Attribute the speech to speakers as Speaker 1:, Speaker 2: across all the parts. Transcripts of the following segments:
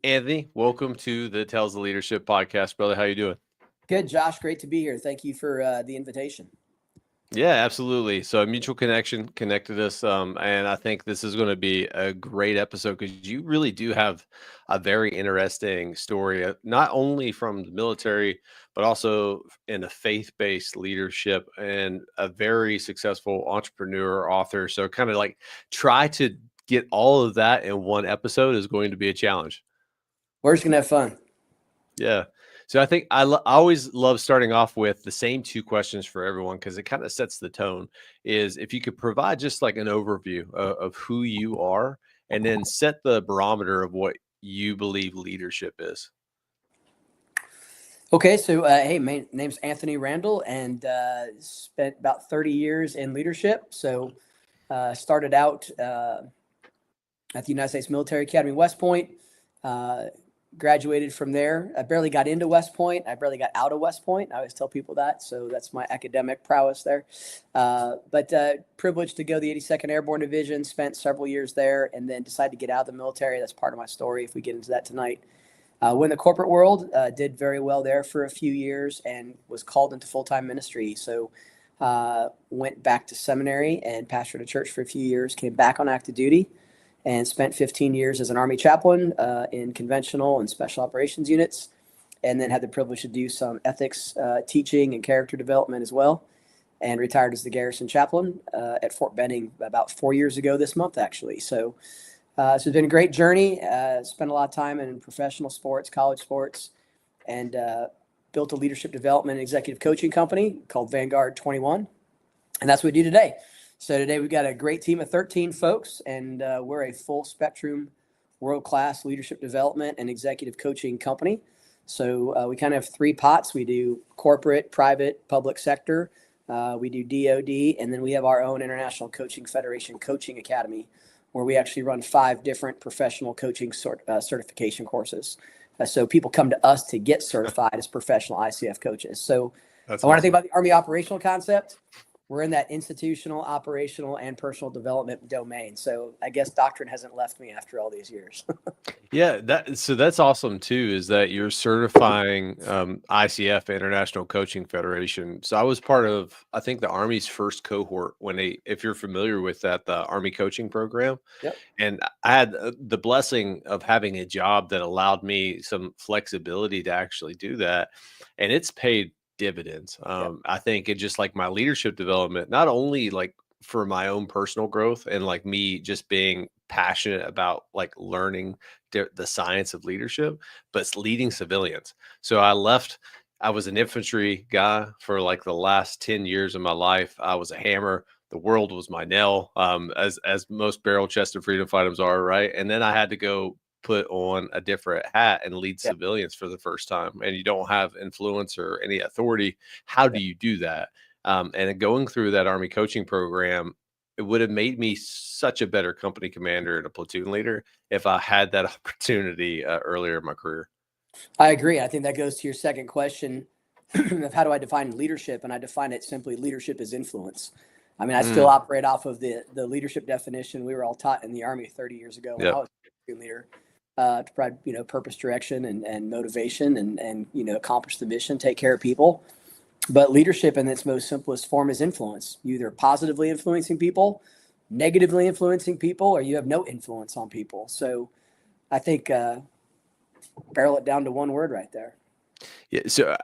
Speaker 1: Anthony, welcome to the Tells the Leadership podcast, brother. How you doing?
Speaker 2: Good, Josh. Great to be here. Thank you for the invitation.
Speaker 1: Yeah, absolutely. So a mutual connection connected us, and I think this is going to be a great episode because you really do have a very interesting story, not only from the military, but also in a faith-based leadership and a very successful entrepreneur, author. So kind of like try to get all of that in one episode is going to be a challenge.
Speaker 2: We're just going to have fun.
Speaker 1: Yeah. So I think I always love starting off with the same two questions for everyone because it kind of sets the tone. Is if you could provide just like an overview of who you are and then set the barometer of what you believe leadership is.
Speaker 2: Okay, so hey, my name's Anthony Randall, and spent about 30 years in leadership. So started out at the United States Military Academy, West Point. Graduated from there. I barely got into West Point. I barely got out of West Point. I always tell people that. So that's my academic prowess there. But privileged to go to the 82nd Airborne Division, spent several years there, and then decided to get out of the military. That's part of my story if we get into that tonight. Went in the corporate world, did very well there for a few years, and was called into full-time ministry. So went back to seminary and pastored a church for a few years, came back on active duty, and spent 15 years as an Army chaplain in conventional and special operations units, and then had the privilege to do some ethics teaching and character development as well, and retired as the garrison chaplain at Fort Benning about 4 years ago this month, actually. So it's been a great journey. Spent a lot of time in professional sports, college sports, and built a leadership development and executive coaching company called Vanguard 21, and that's what we do today. So today we've got a great team of 13 folks, and we're a full spectrum, world-class leadership development and executive coaching company. So we kind of have three pots. We do corporate, private, public sector. We do DoD, and then we have our own International Coaching Federation Coaching Academy, where we actually run 5 different professional coaching certification courses. So people come to us to get certified as professional ICF coaches. So
Speaker 1: That's
Speaker 2: I want to
Speaker 1: awesome.
Speaker 2: think about the Army operational concept. We're in that institutional, operational, and personal development domain. So I guess doctrine hasn't left me after all these years.
Speaker 1: Yeah, that's awesome too, is that you're certifying ICF, International Coaching Federation. So I was part of, I think, the Army's first cohort when if you're familiar with that, the Army coaching program.
Speaker 2: Yep.
Speaker 1: And I had the blessing of having a job that allowed me some flexibility to actually do that. And it's paid dividends.
Speaker 2: Yep.
Speaker 1: I think it just like my leadership development, not only like for my own personal growth and like me just being passionate about like learning the science of leadership, but it's leading civilians. So I was an infantry guy for like the last 10 years of my life. I was a hammer. The world was my nail, as most barrel chested freedom fighters are, right? And then I had to go put on a different hat and lead
Speaker 2: Yep.
Speaker 1: civilians for the first time. And you don't have influence or any authority. How do
Speaker 2: Yep.
Speaker 1: you do that? And going through that Army coaching program, it would have made me such a better company commander and a platoon leader if I had that opportunity earlier in my career.
Speaker 2: I agree. I think that goes to your second question of how do I define leadership? And I define it simply: leadership is influence. I mean, I still operate off of the leadership definition we were all taught in the Army 30 years ago when I
Speaker 1: Yep.
Speaker 2: was a leader, to provide purpose, direction, and motivation, and accomplish the mission, take care of people. But leadership in its most simplest form is influence. You either positively influencing people, negatively influencing people, or you have no influence on people. So I think barrel it down to one word right there.
Speaker 1: Yeah. So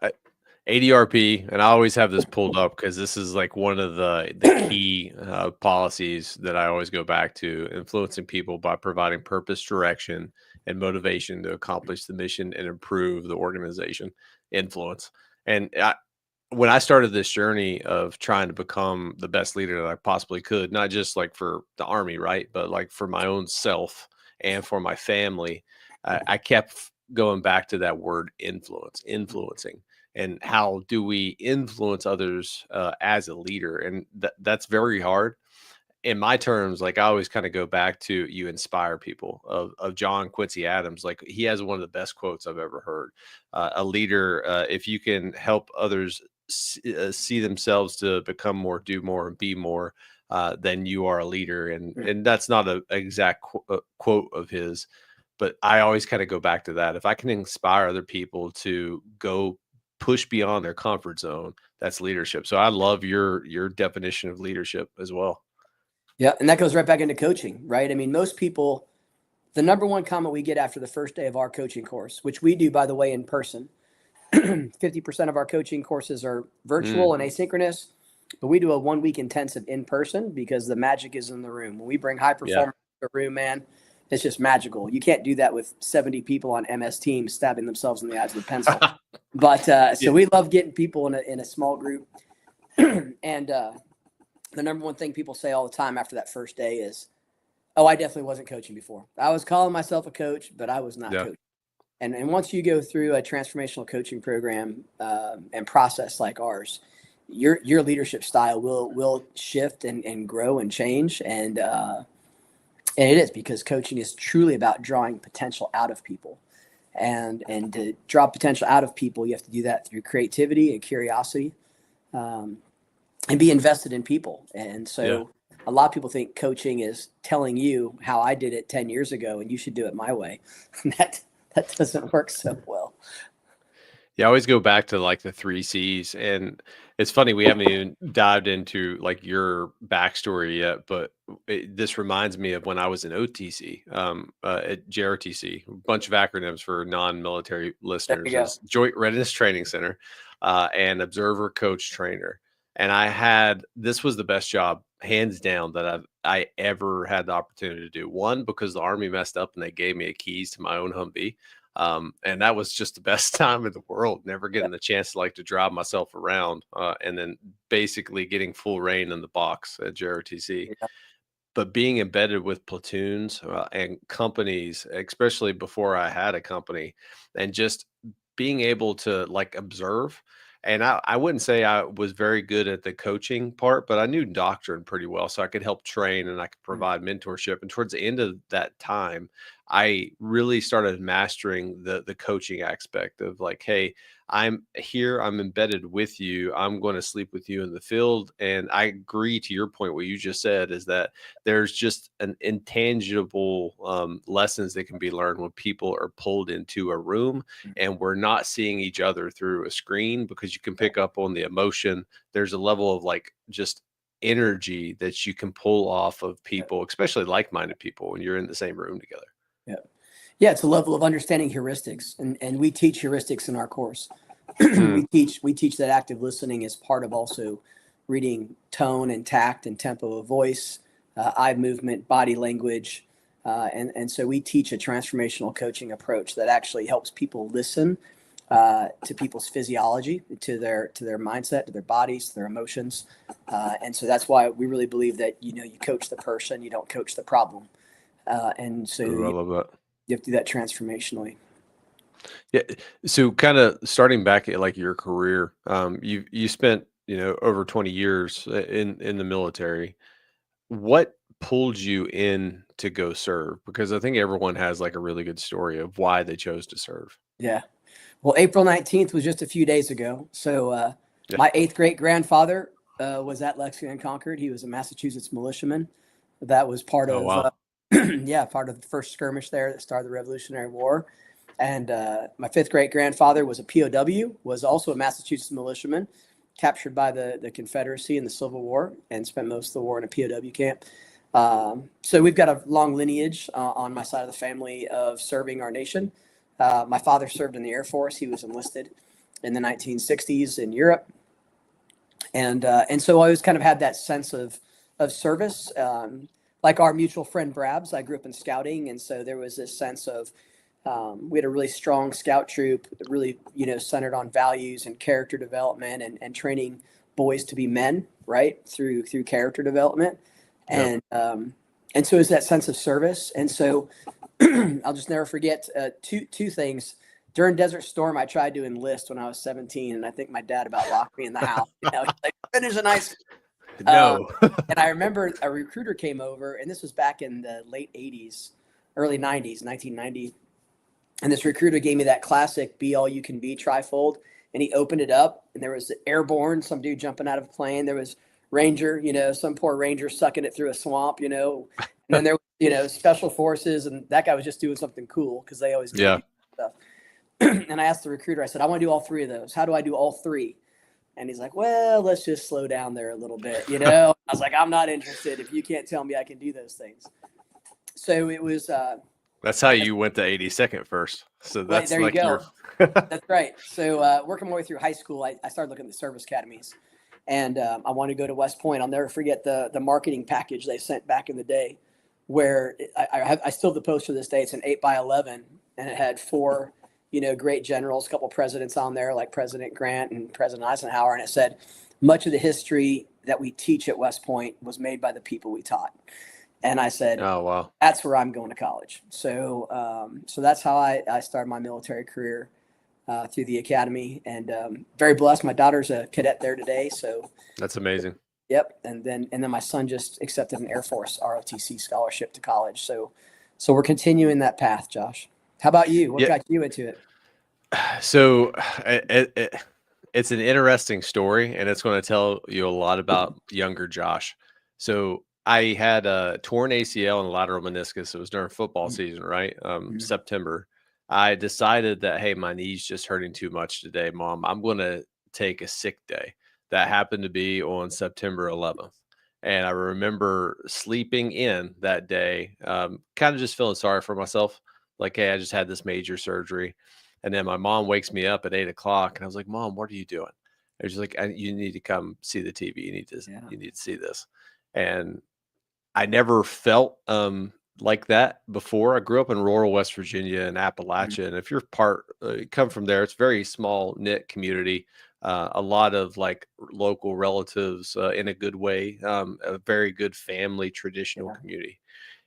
Speaker 1: ADRP, and I always have this pulled up because this is like one of the key policies that I always go back to: influencing people by providing purpose, direction, and motivation to accomplish the mission and improve the organization. Influence. And when I started this journey of trying to become the best leader that I possibly could, not just like for the Army, right, but like for my own self and for my family, I kept going back to that word influence, influencing. And how do we influence others as a leader? And that's very hard. In my terms, like I always kind of go back to you inspire people of John Quincy Adams. Like he has one of the best quotes I've ever heard. A leader, if you can help others see themselves to become more, do more, and be more, then you are a leader. And that's not an exact quote of his, But I always kind of go back to that. If I can inspire other people to go push beyond their comfort zone, that's leadership. So I love your definition of leadership as well.
Speaker 2: Yeah. And that goes right back into coaching, right? I mean, most people, the number one comment we get after the first day of our coaching course, which we do, by the way, in person, 50% of our coaching courses are virtual and asynchronous, but we do a 1 week intensive in person because the magic is in the room. When we bring high performers to the room, man, it's just magical. You can't do that with 70 people on MS Teams stabbing themselves in the eyes with a pencil. But so we love getting people in a small group. And the number one thing people say all the time after that first day is, oh, I definitely wasn't coaching before. I was calling myself a coach, but I was not coaching. And once you go through a transformational coaching program and process like ours, your leadership style will shift and grow and change. And it is, because coaching is truly about drawing potential out of people. And to draw potential out of people, you have to do that through creativity and curiosity, and be invested in people. And so a lot of people think coaching is telling you how I did it 10 years ago and you should do it my way. That doesn't work so well.
Speaker 1: Yeah, I always go back to like the 3 C's, and it's funny we haven't even dived into like your backstory yet, but this reminds me of when I was in OTC, at JRTC, a bunch of acronyms for non-military listeners, is Joint Readiness Training Center, and Observer Coach Trainer. And this was the best job, hands down, that I ever had the opportunity to do. One, because the Army messed up and they gave me keys to my own Humvee. And that was just the best time in the world, never getting the chance to drive myself around, and then basically getting full reign in the box at JRTC. But being embedded with platoons and companies, especially before I had a company, and just being able to observe. And I wouldn't say I was very good at the coaching part, but I knew doctrine pretty well. So I could help train and I could provide mentorship. And towards the end of that time, I really started mastering the coaching aspect of hey, I'm here, I'm embedded with you, I'm going to sleep with you in the field. And I agree to your point, what you just said, is that there's just an intangible lessons that can be learned when people are pulled into a room and we're not seeing each other through a screen, because you can pick up on the emotion. There's a level of just energy that you can pull off of people, especially like-minded people, when you're in the same room together.
Speaker 2: Yeah, it's a level of understanding heuristics, and we teach heuristics in our course. we teach that active listening is part of also reading tone and tact and tempo of voice, eye movement, body language, and so we teach a transformational coaching approach that actually helps people listen to people's physiology, to their mindset, to their bodies, to their emotions, and so that's why we really believe that you coach the person, you don't coach the problem, and so
Speaker 1: I love that.
Speaker 2: You have to do that transformationally.
Speaker 1: Yeah. So kind of starting back at your career, you spent, over 20 years in the military. What pulled you in to go serve? Because I think everyone has a really good story of why they chose to serve.
Speaker 2: Yeah. Well, April 19th was just a few days ago. So my 8th great grandfather was at Lexington and Concord. He was a Massachusetts militiaman. That was part of
Speaker 1: wow.
Speaker 2: Part of the first skirmish there that started the Revolutionary War. And my 5th great grandfather was a POW, was also a Massachusetts militiaman, captured by the Confederacy in the Civil War, and spent most of the war in a POW camp. So we've got a long lineage on my side of the family of serving our nation. My father served in the Air Force. He was enlisted in the 1960s in Europe. And so I always kind of had that sense of service. Like our mutual friend Brabs, I grew up in scouting, and so there was this sense of we had a really strong scout troop, really centered on values and character development and training boys to be men, right, through character development, and so it's that sense of service. And so I'll just never forget two things. During Desert Storm, I tried to enlist when I was 17, and I think my dad about locked me in the house. He's like, finish a nice.
Speaker 1: No.
Speaker 2: And I remember a recruiter came over, and this was back in the late 80s, early 90s, 1990. And this recruiter gave me that classic be all you can be trifold. And he opened it up, and there was airborne, some dude jumping out of a plane. There was Ranger, some poor Ranger sucking it through a swamp, And then there was special forces. And that guy was just doing something cool because they always do stuff. And I asked the recruiter, I said, I want to do all three of those. How do I do all three? And he's like, well, let's just slow down there a little bit. I was like, I'm not interested if you can't tell me I can do those things. So it was.
Speaker 1: That's how you went to 82nd first. So that's
Speaker 2: there
Speaker 1: like
Speaker 2: you go. That's right. So working my way through high school, I started looking at the service academies. And I wanted to go to West Point. I'll never forget the marketing package they sent back in the day, where I still have the poster to this day. It's an 8x11, and it had 4, great generals, a couple presidents on there, like President Grant and President Eisenhower. And it said, much of the history that we teach at West Point was made by the people we taught. And I said,
Speaker 1: oh, wow,
Speaker 2: that's where I'm going to college. So that's how I started my military career through the academy, and very blessed. My daughter's a cadet there today. So
Speaker 1: that's amazing.
Speaker 2: Yep. And then my son just accepted an Air Force ROTC scholarship to college. So we're continuing that path, Josh. How about you? What got you into it?
Speaker 1: So it's an interesting story, and it's going to tell you a lot about younger Josh. So I had a torn ACL and lateral meniscus. It was during football season, right? September. I decided that, hey, my knee's just hurting too much today, Mom. I'm going to take a sick day. That happened to be on September 11th. And I remember sleeping in that day, kind of just feeling sorry for myself. Like, hey, I just had this major surgery. And then my mom wakes me up at 8 o'clock, and I was like, Mom, what are you doing? And she's like, you need to come see the TV. You need to see this. And I never felt like that before. I grew up in rural West Virginia and Appalachia. And if you're come from there, it's a very small knit community. A lot of like local relatives in a good way, a very good family, traditional community.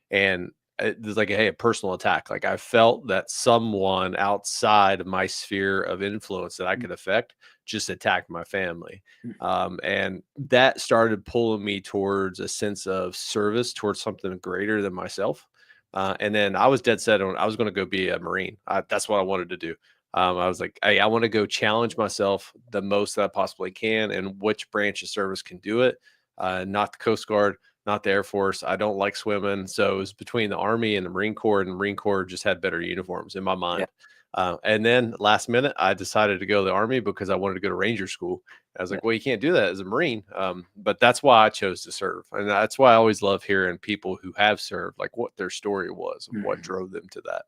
Speaker 1: And it was like a personal attack. Like I felt that someone outside of my sphere of influence that I could affect just attacked my family. And that started pulling me towards a sense of service towards something greater than myself. And then I was dead set on, I was going to go be a Marine. That's what I wanted to do. I was like, hey, I want to go challenge myself the most that I possibly can, and which branch of service can do it. Not the Coast Guard, not the Air Force. I don't like swimming. So it was between the Army and the Marine Corps, and the Marine Corps just had better uniforms in my mind. And then last minute, I decided to go to the Army because I wanted to go to Ranger School. I was like, well, you can't do that as a Marine. But that's why I chose to serve. And that's why I always love hearing people who have served, like what their story was and what drove them to that.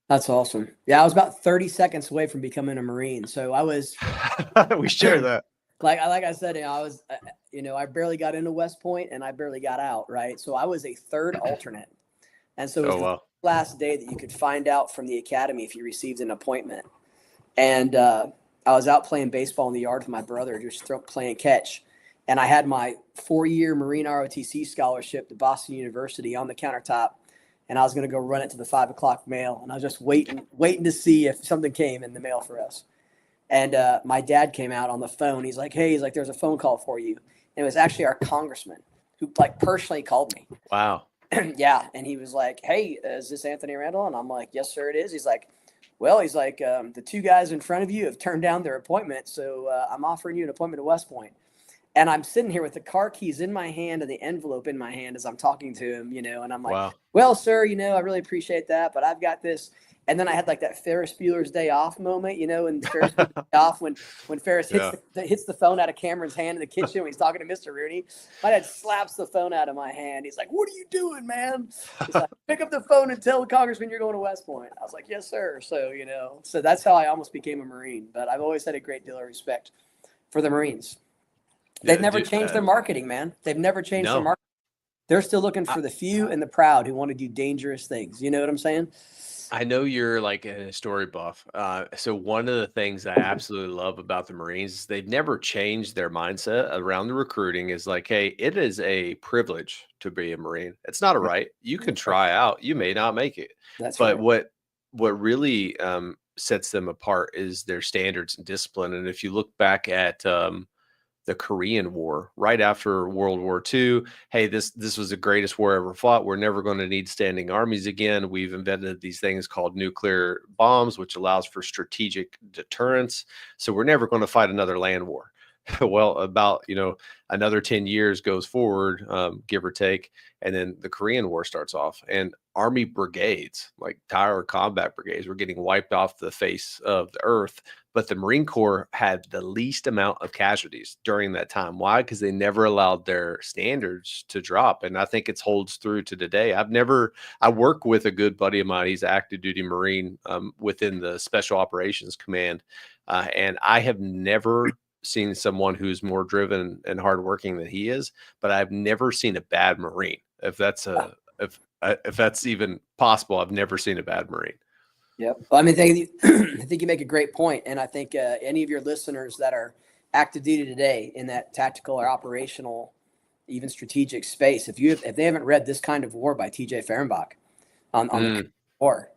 Speaker 2: That's awesome. Yeah, I was about 30 seconds away from becoming a Marine. So I was.
Speaker 1: We share that.
Speaker 2: Like I said, I was, I barely got into West Point and I barely got out, right? So I was a third alternate. And so it was the last day that you could find out from the academy if you received an appointment. And I was out playing baseball in the yard with my brother, just playing catch. And I had my 4-year Marine ROTC scholarship to Boston University on the countertop. And I was going to go run it to the 5 o'clock mail. And I was just waiting to see if something came in the mail for us. And my dad came out on the phone. He's like, hey, there's a phone call for you. And it was actually our congressman who personally called me.
Speaker 1: Wow.
Speaker 2: Yeah. And he was like, hey, is this Anthony Randall? And I'm like, yes, sir, it is. He's like, well, the 2 guys in front of you have turned down their appointment. So I'm offering you an appointment at West Point. And I'm sitting here with the car keys in my hand and the envelope in my hand as I'm talking to him, and I'm like, well, sir, I really appreciate that, but I've got this. And then I had like that Ferris Bueller's Day Off moment, and Ferris Bueller's Day Off when Ferris hits the phone out of Cameron's hand in the kitchen when he's talking to Mr. Rooney. My dad slaps the phone out of my hand. He's like, what are you doing, man? He's like, pick up the phone and tell the congressman you're going to West Point. I was like, yes, sir. So, so that's how I almost became a Marine. But I've always had a great deal of respect for the Marines. They've never changed their marketing, man. They've never changed their marketing. They're still looking for the few and the proud who want to do dangerous things. You know what I'm saying?
Speaker 1: I know you're like a story buff. So one of the things I absolutely love about the Marines is they've never changed their mindset around the recruiting. Is like, hey, it is a privilege to be a Marine. It's not a right. You can try out. You may not make it. But what really sets them apart is their standards and discipline. And if you look back at the Korean War, right after World War II. Hey, this was the greatest war ever fought. We're never going to need standing armies again. We've invented these things called nuclear bombs, which allows for strategic deterrence. So we're never going to fight another land war. Well, about, another 10 years goes forward, give or take, and then the Korean War starts off, and Army brigades, like tire combat brigades, were getting wiped off the face of the earth. But the Marine Corps had the least amount of casualties during that time. Why? Because they never allowed their standards to drop. And I think it holds through to today. I work with a good buddy of mine. He's an active duty Marine within the Special Operations Command. And I have never seen someone who's more driven and hardworking than he is, but I've never seen a bad Marine. If that's even possible, I've never seen a bad Marine.
Speaker 2: Yep. Well, I think you make a great point, and I think any of your listeners that are active duty today in that tactical or operational, even strategic space, if they haven't read This Kind of War by T.J. Fehrenbach on the war,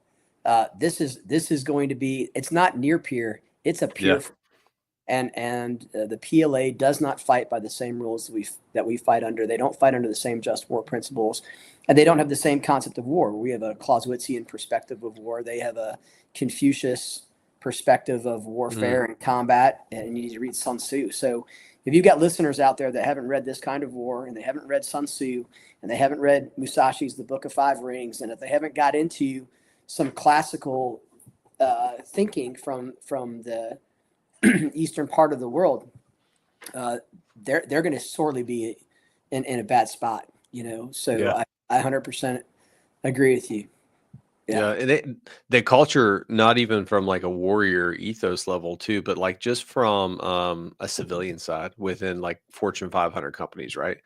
Speaker 2: this is going to be. It's not near peer. It's a peer.
Speaker 1: Yeah.
Speaker 2: And the PLA does not fight by the same rules that we fight under. They don't fight under the same just war principles, and they don't have the same concept of war. We have a Clausewitzian perspective of war. They have a Confucius perspective of warfare and combat, and you need to read Sun Tzu. So if you've got listeners out there that haven't read This Kind of War, and they haven't read Sun Tzu, and they haven't read Musashi's The Book of Five Rings, and if they haven't got into some classical thinking from the eastern part of the world, they're going to sorely be in a bad spot, So yeah. I 100% agree with you.
Speaker 1: Yeah, and the culture, not even from like a warrior ethos level too, but like just from a civilian side within like Fortune 500 companies, right?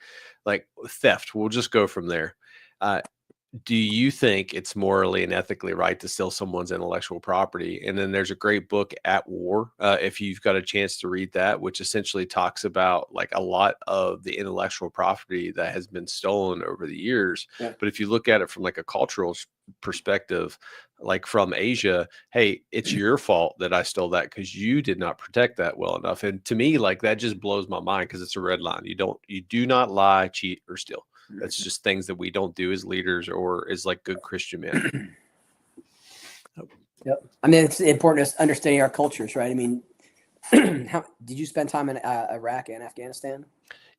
Speaker 1: Like theft, we'll just go from there. Do you think it's morally and ethically right to steal someone's intellectual property? And then there's a great book, At War, if you've got a chance to read that, which essentially talks about like a lot of the intellectual property that has been stolen over the years. Yeah. But if you look at it from like a cultural perspective, like from Asia, hey, it's your fault that I stole that because you did not protect that well enough. And to me, like that just blows my mind because it's a red line. You do not lie, cheat, or steal. That's just things that we don't do as leaders or as like good Christian men.
Speaker 2: Yep. I mean, it's important to understanding our cultures, right? I mean, did you spend time in Iraq and Afghanistan?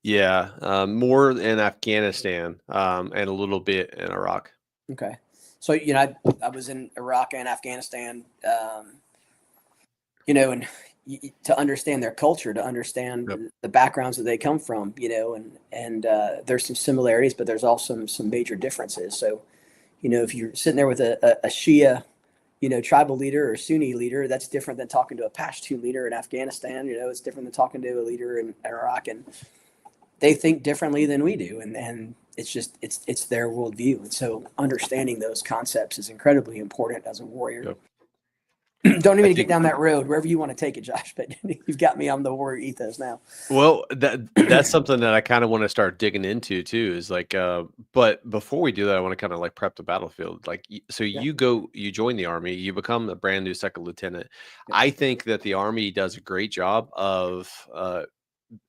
Speaker 1: Yeah, more in Afghanistan and a little bit in Iraq.
Speaker 2: Okay. So, I was in Iraq and Afghanistan, and to understand their culture, to understand the backgrounds that they come from, and there's some similarities, but there's also some major differences. So, if you're sitting there with a Shia, tribal leader or Sunni leader, that's different than talking to a Pashtun leader in Afghanistan. It's different than talking to a leader in Iraq, and they think differently than we do. And it's just, it's their worldview. And so understanding those concepts is incredibly important as a warrior. Yep. Don't even get down that road, wherever you want to take it, Josh, but you've got me on the warrior ethos now.
Speaker 1: Well, that's something that I kind of want to start digging into too, is like, but before we do that, I want to kind of like prep the battlefield. Like, so you join the Army, you become a brand new second lieutenant. Yeah. I think that the Army does a great job of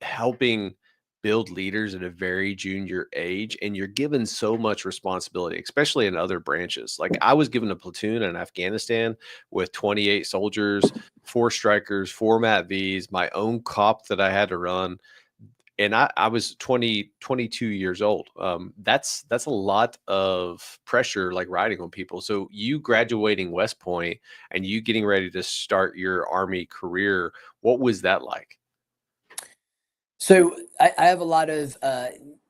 Speaker 1: helping build leaders at a very junior age, and you're given so much responsibility, especially in other branches. Like I was given a platoon in Afghanistan with 28 soldiers, 4 strikers, 4 MAT-Vs, my own cop that I had to run. And I was 22 years old. That's a lot of pressure, like riding on people. So you graduating West Point and you getting ready to start your Army career, what was that like?
Speaker 2: So I have a lot of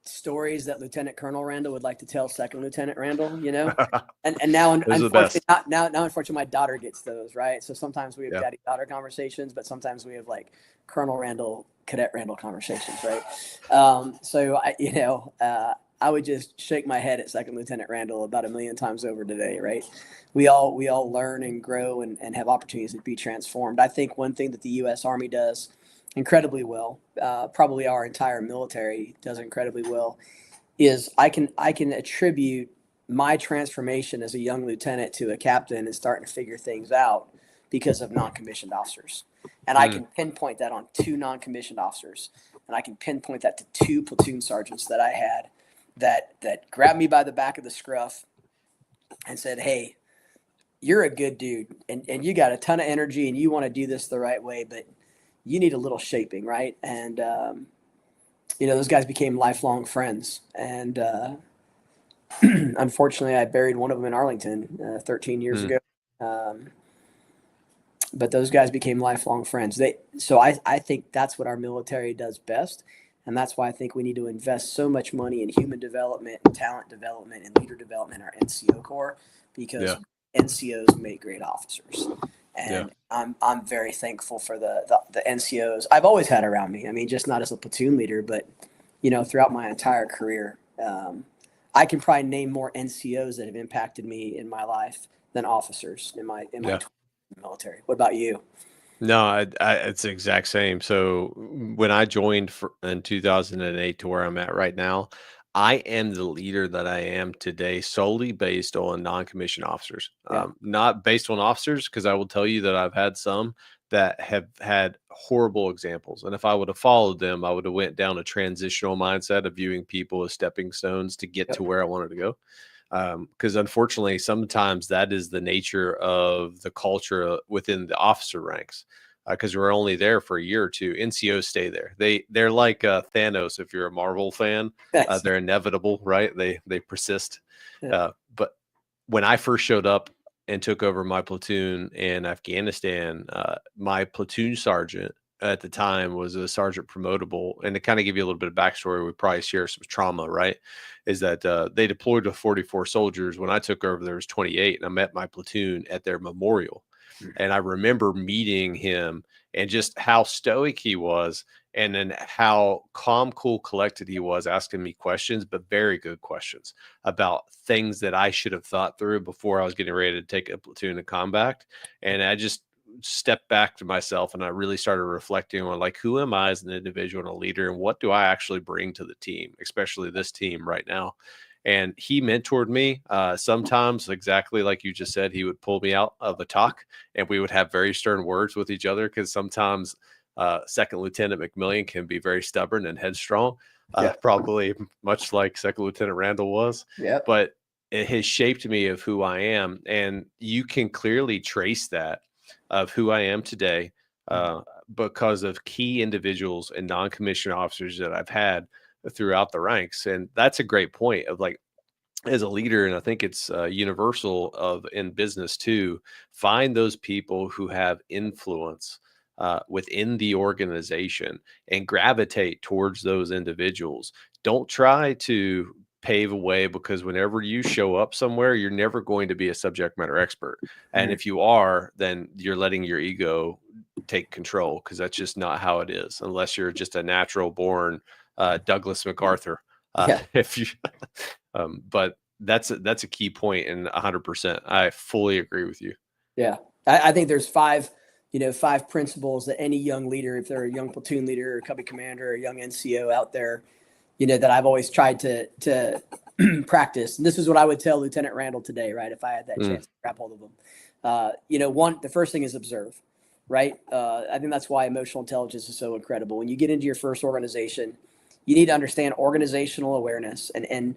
Speaker 2: stories that Lieutenant Colonel Randall would like to tell Second Lieutenant Randall, and now unfortunately my daughter gets those, right? So sometimes we have daddy-daughter conversations, but sometimes we have like Colonel Randall, Cadet Randall conversations, right? So I would just shake my head at Second Lieutenant Randall about 1 million times over today, right? We all learn and grow and have opportunities to be transformed. I think one thing that the U.S. Army does incredibly well, probably our entire military does incredibly well, is I can attribute my transformation as a young lieutenant to a captain and starting to figure things out because of non-commissioned officers. And I can pinpoint that on 2 non-commissioned officers, and I can pinpoint that to 2 platoon sergeants that I had that grabbed me by the back of the scruff and said, "Hey, you're a good dude, and you got a ton of energy, and you want to do this the right way, but you need a little shaping, right? And those guys became lifelong friends. And unfortunately, I buried one of them in Arlington 13 years ago. But those guys became lifelong friends. So I think that's what our military does best. And that's why I think we need to invest so much money in human development, and talent development, and leader development in our NCO Corps, because NCOs make great officers. And I'm very thankful for the NCOs I've always had around me. I mean, just not as a platoon leader, but throughout my entire career. I can probably name more NCOs that have impacted me in my life than officers in my military. What about you?
Speaker 1: No, it's the exact same. So when I joined in 2008 to where I'm at right now, I am the leader that I am today solely based on non-commissioned officers. Not based on officers, because I will tell you that I've had some that have had horrible examples. And if I would have followed them, I would have went down a transitional mindset of viewing people as stepping stones to get to where I wanted to go. Because unfortunately, sometimes that is the nature of the culture within the officer ranks. Because we're only there for a year or two. NCOs stay there. They're like Thanos. If you're a Marvel fan, they're inevitable, right? They persist. But when I first showed up and took over my platoon in Afghanistan, my platoon sergeant at the time was a sergeant promotable. And to kind of give you a little bit of backstory, we probably share some trauma, right? Is that they deployed to 44 soldiers. When I took over, there was 28, and I met my platoon at their memorial. And I remember meeting him and just how stoic he was, and then how calm, cool, collected he was, asking me questions, but very good questions about things that I should have thought through before I was getting ready to take a platoon to combat. And I just stepped back to myself, and I really started reflecting on, like, who am I as an individual and a leader, and what do I actually bring to the team, especially this team right now. And he mentored me. Sometimes, exactly like you just said, he would pull me out of the talk, and we would have very stern words with each other, because sometimes Second Lieutenant McMillian can be very stubborn and headstrong, probably much like Second Lieutenant Randall was. But it has shaped me of who I am. And you can clearly trace that of who I am today because of key individuals and non-commissioned officers that I've had throughout the ranks. And that's a great point of, like, as a leader, and I think it's universal in business too, find those people who have influence within the organization and gravitate towards those individuals. Don't try to pave a way, because whenever you show up somewhere, you're never going to be a subject matter expert. And if you are, then you're letting your ego take control, because that's just not how it is, unless you're just a natural born Douglas MacArthur. If you, but that's a key point, and 100%, I fully agree with you.
Speaker 2: Yeah, I think there's five principles that any young leader, if they're a young platoon leader or company commander or a young NCO out there, that I've always tried to practice. And this is what I would tell Lieutenant Randall today, right? If I had that chance to grab hold of him. The first thing is observe, right? I think that's why emotional intelligence is so incredible. When you get into your first organization, you need to understand organizational awareness, and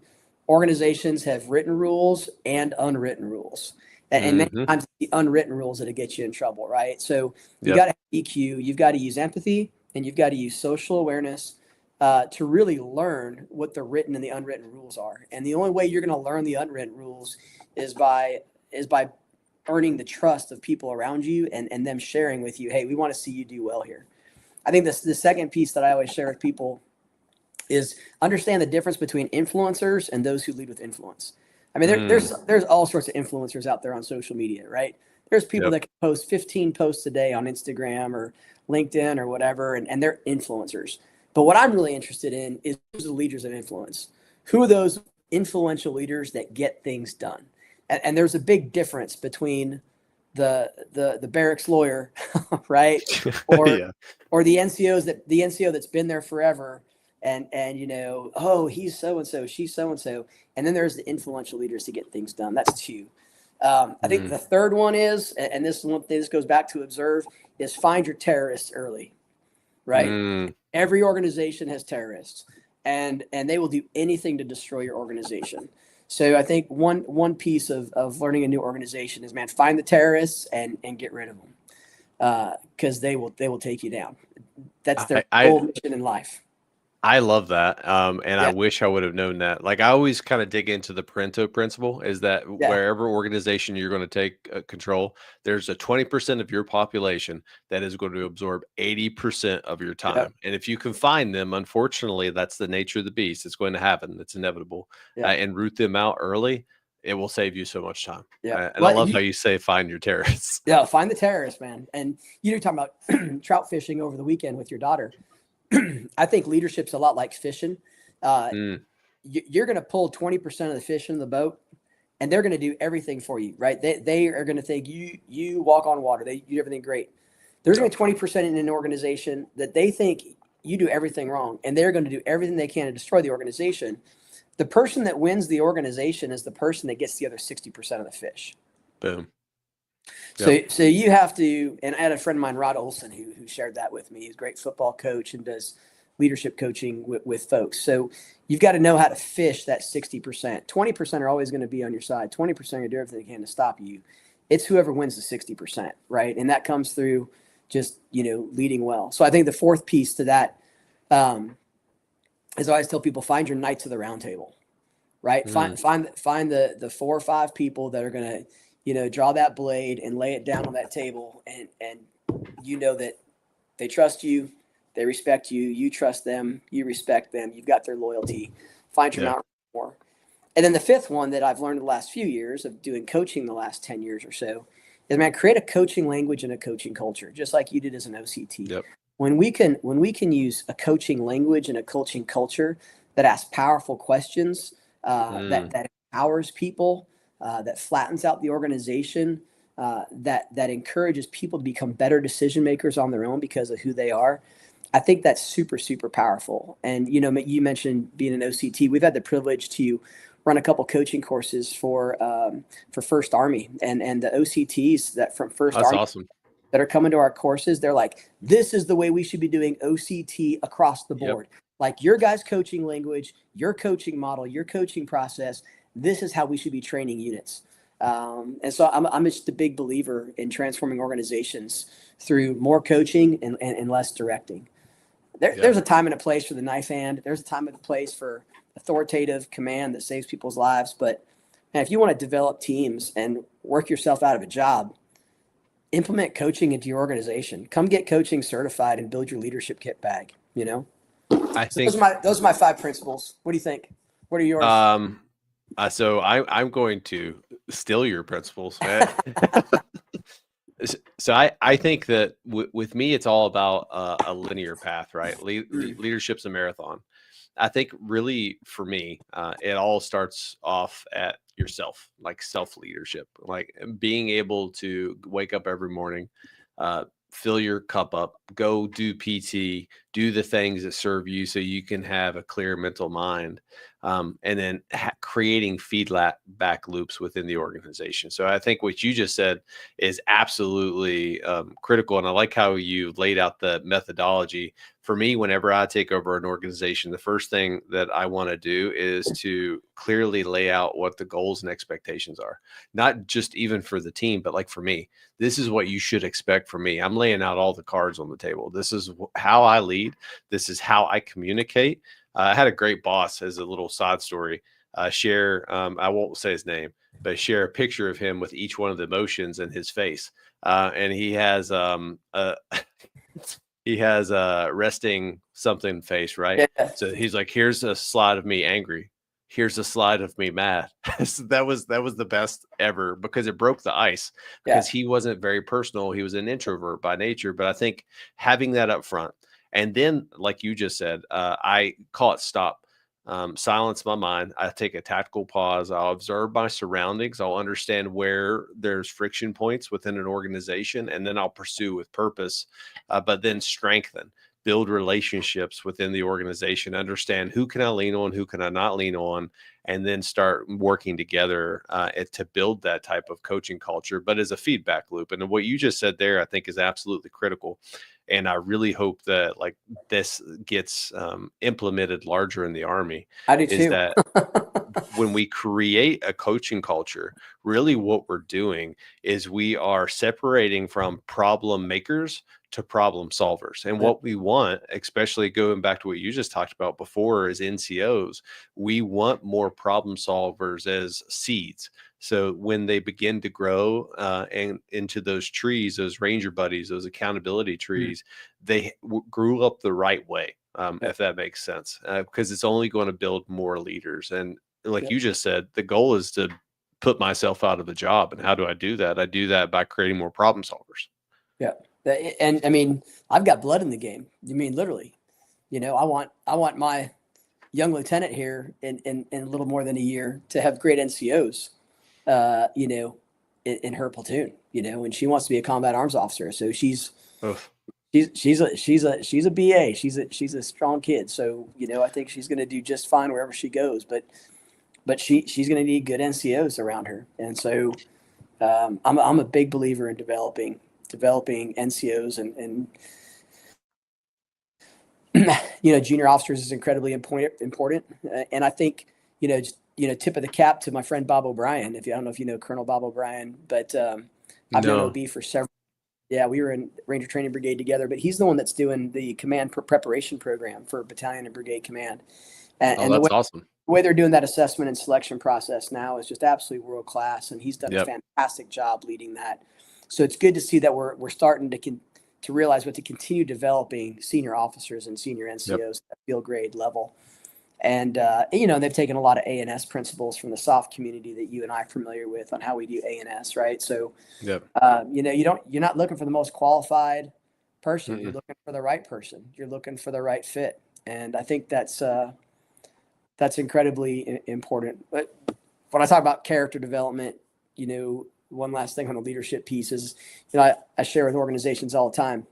Speaker 2: organizations have written rules and unwritten rules. And many times the unwritten rules that get you in trouble, right? So you got to have EQ, you've got to use empathy, and you've got to use social awareness to really learn what the written and the unwritten rules are. And the only way you're going to learn the unwritten rules is by earning the trust of people around you, and them sharing with you, hey, we want to see you do well here. I think the second piece that I always share with people is understand the difference between influencers and those who lead with influence. I mean, there's all sorts of influencers out there on social media, right? There's people that can post 15 posts a day on Instagram or LinkedIn or whatever, and they're influencers. But what I'm really interested in is who's the leaders of influence. Who are those influential leaders that get things done? And there's a big difference between the barracks lawyer, right? Or the NCO that's been there forever. And oh, he's so-and-so, she's so-and-so. And then there's the influential leaders to get things done. That's two. I think the third one is, and this goes back to observe, is find your terrorists early, right? Every organization has terrorists, and they will do anything to destroy your organization. So I think one piece of learning a new organization is, man, find the terrorists and get rid of them. because they will take you down. That's their
Speaker 1: I
Speaker 2: whole mission in life.
Speaker 1: I love that. And I
Speaker 2: Yeah.
Speaker 1: wish I would have known that. Like I always kind of dig into the Pareto principle is that
Speaker 2: Yeah.
Speaker 1: wherever organization you're going to take control, there's a 20% of your population that is going to absorb 80% of your time.
Speaker 2: Yeah.
Speaker 1: And if you can find them, unfortunately, that's the nature of the beast. It's going to happen. It's inevitable.
Speaker 2: Yeah.
Speaker 1: And root them out early. It will save you so much time.
Speaker 2: Yeah.
Speaker 1: And I love how you say find your terrorists.
Speaker 2: Yeah. Find the terrorists, man. And you're talking about trout fishing over the weekend with your daughter. I think leadership's a lot like fishing. You're going to pull 20% of the fish in the boat, and they're going to do everything for you, right? They are going to think you walk on water. They do everything great. There's going to be 20% in an organization that they think you do everything wrong, and they're going to do everything they can to destroy the organization. The person that wins the organization is the person that gets the other 60% of the fish.
Speaker 1: Boom.
Speaker 2: So you have to, and I had a friend of mine, Rod Olson, who shared that with me. He's a great football coach and does leadership coaching with folks. So you've got to know how to fish that 60%. 20% are always going to be on your side. 20% are going to do everything they can to stop you. It's whoever wins the 60%, right? And that comes through just, leading well. So I think the fourth piece to that is I always tell people, find your knights of the round table, right? Find the 4 or 5 people that are going to, draw that blade and lay it down on that table. And that they trust you, they respect you, you trust them, you respect them, you've got their loyalty. Find your Mount Rushmore. And then the fifth one that I've learned the last few years of doing coaching the last 10 years or so is, man, create a coaching language and a coaching culture, just like you did as an OCT.
Speaker 1: Yep.
Speaker 2: When we can use a coaching language and a coaching culture that asks powerful questions, that empowers people, that flattens out the organization, that encourages people to become better decision makers on their own because of who they are. I think that's super, super powerful. And, you mentioned being an OCT. We've had the privilege to run a couple coaching courses for First Army and the OCTs that from First Army
Speaker 1: awesome.
Speaker 2: that are coming to our courses. They're like, this is the way we should be doing OCT across the board. Yep. Like your guys' coaching language, your coaching model, your coaching process. This is how we should be training units. And so I'm just a big believer in transforming organizations through more coaching and less directing. There's a time and a place for the knife hand. There's a time and a place for authoritative command that saves people's lives. But man, if you want to develop teams and work yourself out of a job, implement coaching into your organization. Come get coaching certified and build your leadership kit bag.
Speaker 1: I think
Speaker 2: those are my 5 principles. What do you think? What are yours?
Speaker 1: So I'm going to steal your principles, man. So I think that with me, it's all about a linear path, right? Leadership's a marathon. I think really for me, it all starts off at yourself, like self-leadership, like being able to wake up every morning, fill your cup up, go do PT, do the things that serve you so you can have a clear mental mind. And then creating feedback loops within the organization. So I think what you just said is absolutely critical. And I like how you laid out the methodology. For me, whenever I take over an organization, the first thing that I want to do is to clearly lay out what the goals and expectations are, not just even for the team, but like for me. This is what you should expect from me. I'm laying out all the cards on the table. This is how I lead. This is how I communicate. I had a great boss, as a little side story, share, I won't say his name, but share a picture of him with each one of the emotions in his face. And he has resting something face, right? Yeah. So he's like, here's a slide of me angry. Here's a slide of me mad. So that was the best ever because it broke the ice because he wasn't very personal. He was an introvert by nature, but I think having that up front, and then, like you just said, I call it stop, silence my mind. I take a tactical pause. I'll observe my surroundings. I'll understand where there's friction points within an organization, and then I'll pursue with purpose, but then strengthen, build relationships within the organization, understand who can I lean on, who can I not lean on, and then start working together to build that type of coaching culture, but as a feedback loop. And what you just said there, I think, is absolutely critical. And I really hope that like this gets implemented larger in the Army.
Speaker 2: I do
Speaker 1: Is
Speaker 2: too.
Speaker 1: that when we create a coaching culture, really what we're doing is we are separating from problem makers to problem solvers. And what we want, especially going back to what you just talked about before, is NCOs. We want more problem solvers as seeds. So when they begin to grow and into those trees, those ranger buddies, those accountability trees, they grew up the right way, if that makes sense, because it's only going to build more leaders. And like you just said, the goal is to put myself out of the job. And how do I do that? I do that by creating more problem solvers.
Speaker 2: Yeah. And I mean, I've got blood in the game. You mean literally, I want my young lieutenant here in a little more than a year to have great NCOs, in her platoon, and she wants to be a combat arms officer. So she's a BA. She's a strong kid. So, I think she's going to do just fine wherever she goes, but she's going to need good NCOs around her. And so, I'm a big believer in developing NCOs and junior officers is incredibly important. And I think, tip of the cap to my friend Bob O'Brien. I don't know if you know Colonel Bob O'Brien, but I've known OB for several. Yeah, we were in Ranger Training Brigade together, but he's the one that's doing the command preparation program for battalion and brigade command. And
Speaker 1: that's awesome.
Speaker 2: The way they're doing that assessment and selection process now is just absolutely world class, and he's done a fantastic job leading that. So it's good to see that we're starting to realize what to continue developing senior officers and senior NCOs at field grade level. And, they've taken a lot of A&S principles from the SOF community that you and I are familiar with on how we do A&S, right? So, you're not looking for the most qualified person. You're looking for the right person. You're looking for the right fit. And I think that's incredibly important. But when I talk about character development, one last thing on the leadership piece is, I share with organizations all the time.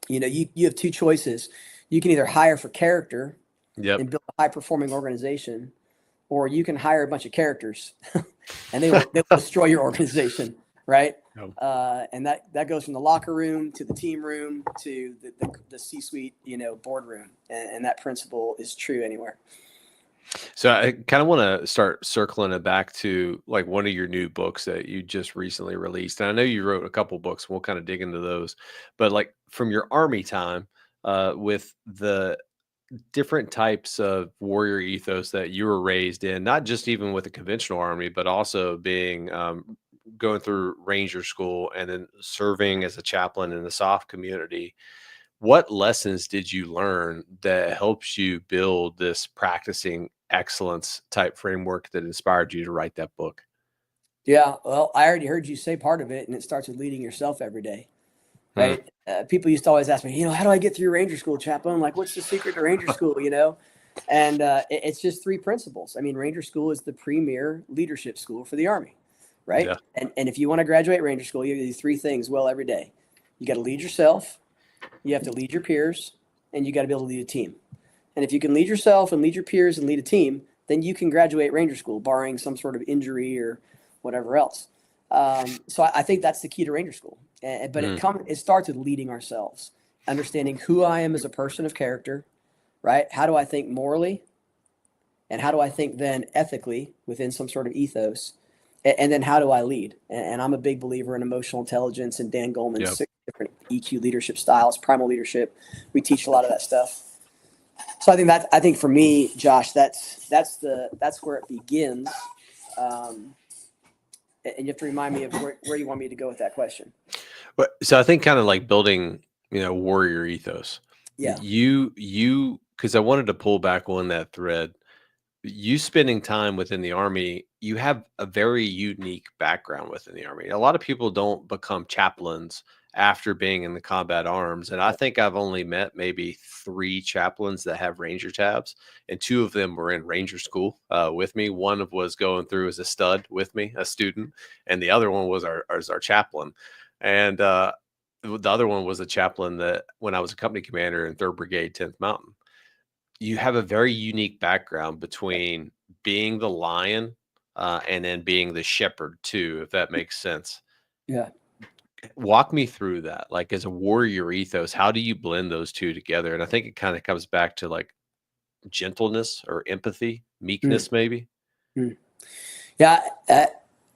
Speaker 2: You have two choices. You can either hire for character and build a high-performing organization, or you can hire a bunch of characters, and they will destroy your organization, right? And that goes from the locker room to the team room to the C-suite, boardroom, and that principle is true anywhere.
Speaker 1: So I kind of want to start circling it back to like one of your new books that you just recently released. And I know you wrote a couple books. We'll kind of dig into those, but like from your Army time, with the different types of warrior ethos that you were raised in, not just even with the conventional Army, but also being going through Ranger School and then serving as a chaplain in the SOF community. What lessons did you learn that helps you build this practicing excellence type framework that inspired you to write that book?
Speaker 2: Yeah, well, I already heard you say part of it, and it starts with leading yourself every day, right? People used to always ask me, how do I get through Ranger School, Chaplain? Like, what's the secret to Ranger School, And it's just three principles. I mean, Ranger School is the premier leadership school for the Army, right?
Speaker 1: Yeah.
Speaker 2: And if you want to graduate Ranger School, you have to do three things well every day. You got to lead yourself, you have to lead your peers, and you got to be able to lead a team. And if you can lead yourself and lead your peers and lead a team, then you can graduate Ranger School, barring some sort of injury or whatever else. So I think that's the key to Ranger School. But it starts with leading ourselves, understanding who I am as a person of character, right? How do I think morally? And how do I think then ethically within some sort of ethos? And then how do I lead? And I'm a big believer in emotional intelligence and Dan Goleman's 6 different EQ leadership styles, primal leadership. We teach a lot of that stuff. So I think for me, Josh, that's where it begins. And you have to remind me of where you want me to go with that question.
Speaker 1: But so I think kind of like building, warrior ethos.
Speaker 2: Yeah.
Speaker 1: Because I wanted to pull back on that thread. You spending time within the Army, you have a very unique background within the Army. A lot of people don't become chaplains after being in the combat arms. And I think I've only met maybe 3 chaplains that have Ranger tabs, and 2 of them were in Ranger School with me. One was going through as a stud with me, a student, and the other one was our chaplain. And the other one was a chaplain that when I was a company commander in 3rd Brigade, 10th Mountain. You have a very unique background between being the lion and then being the shepherd too, if that makes sense.
Speaker 2: Yeah.
Speaker 1: Walk me through that. Like as a warrior ethos, how do you blend those two together? And I think it kind of comes back to like gentleness or empathy,
Speaker 2: Mm,
Speaker 1: meekness, maybe.
Speaker 2: mm. Yeah.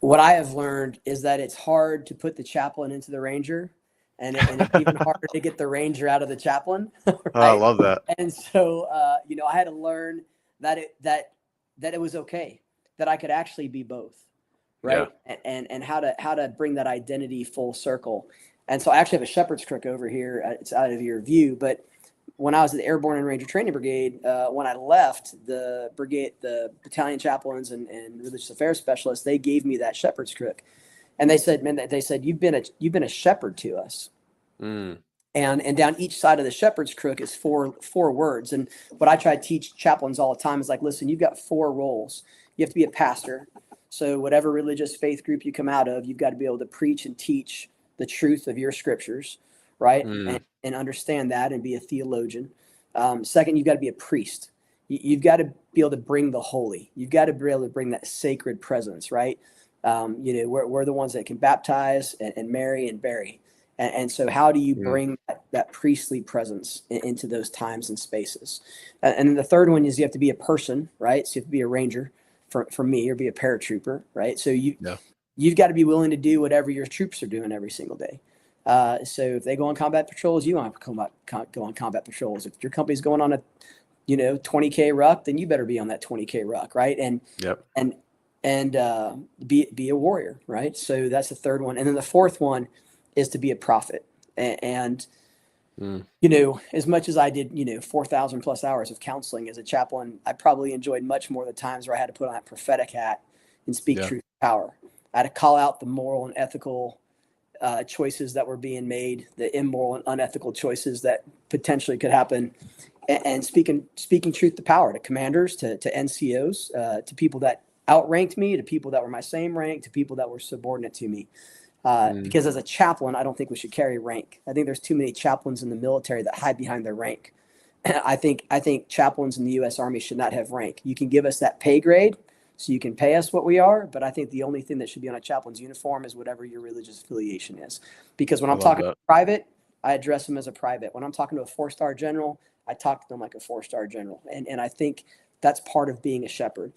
Speaker 2: What I have learned is that it's hard to put the chaplain into the ranger, and it's even harder to get the ranger out of the chaplain.
Speaker 1: Oh, I
Speaker 2: Right.
Speaker 1: love that.
Speaker 2: And so, I had to learn that it was okay, that I could actually be both.
Speaker 1: Yeah.
Speaker 2: Right. And how to bring that identity full circle. And so I actually have a shepherd's crook over here. It's out of your view, but when I was at the Airborne and Ranger Training Brigade, when I left the brigade, the battalion chaplains and religious affairs specialists, they gave me that shepherd's crook, and they said, "Man, you've been a shepherd to us."
Speaker 1: Mm,
Speaker 2: And down each side of the shepherd's crook is four words. And what I try to teach chaplains all the time is like, listen, you've got 4 roles. You have to be a pastor. So whatever religious faith group you come out of, you've got to be able to preach and teach the truth of your scriptures, right?
Speaker 1: mm,
Speaker 2: And understand that and be a theologian. Second, you've got to be a priest. You've got to be able to bring the holy. You've got to be able to bring that sacred presence, right? We're the ones that can baptize and marry and bury. And so how do you
Speaker 1: mm.
Speaker 2: bring that priestly presence into those times and spaces? And then the third one is you have to be a person, right? So you have to be a ranger for me, or be a paratrooper, right? So
Speaker 1: Yeah.
Speaker 2: you've got to be willing to do whatever your troops are doing every single day. So if they go on combat patrols, you want to go on combat patrols. If your company's going on a 20K ruck, then you better be on that 20K ruck, right? And
Speaker 1: Yep.
Speaker 2: be a warrior, right? So that's the third one. And then the fourth one is to be a prophet. And
Speaker 1: Mm,
Speaker 2: as much as I did 4,000 plus hours of counseling as a chaplain, I probably enjoyed much more the times where I had to put on that prophetic hat and speak
Speaker 1: yeah.
Speaker 2: truth to power. I had to call out the moral and ethical choices that were being made, the immoral and unethical choices that potentially could happen, and speaking truth to power, to commanders, to NCOs, to people that outranked me, to people that were my same rank, to people that were subordinate to me.
Speaker 1: Mm,
Speaker 2: Because as a chaplain, I don't think we should carry rank. I think there's too many chaplains in the military that hide behind their rank. I think chaplains in the U.S. Army should not have rank. You can give us that pay grade, so you can pay us what we are, but I think the only thing that should be on a chaplain's uniform is whatever your religious affiliation is. Because when
Speaker 1: I
Speaker 2: I'm
Speaker 1: love
Speaker 2: talking
Speaker 1: that.
Speaker 2: to private, I address them as a private. When I'm talking to a 4-star general, I talk to them like a 4-star general. And I think that's part of being a shepherd.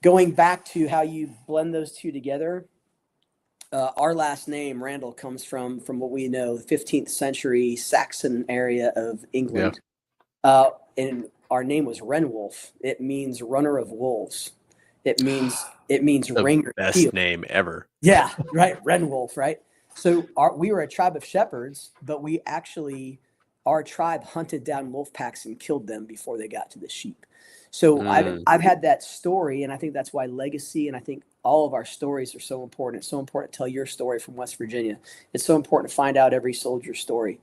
Speaker 2: Going back to how you blend those two together, our last name, Randall, comes from what we know, the 15th century Saxon area of
Speaker 1: Yeah.
Speaker 2: England. And our name was Renwolf. It means runner of wolves. It means
Speaker 1: The
Speaker 2: ringer.
Speaker 1: best name ever.
Speaker 2: Yeah, right. Renwolf, right? So we were a tribe of shepherds, but our tribe hunted down wolf packs and killed them before they got to the sheep. So
Speaker 1: Mm,
Speaker 2: I've had that story, and I think that's why legacy, and I think all of our stories are so important. It's so important to tell your story from West Virginia. It's so important to find out every soldier's story,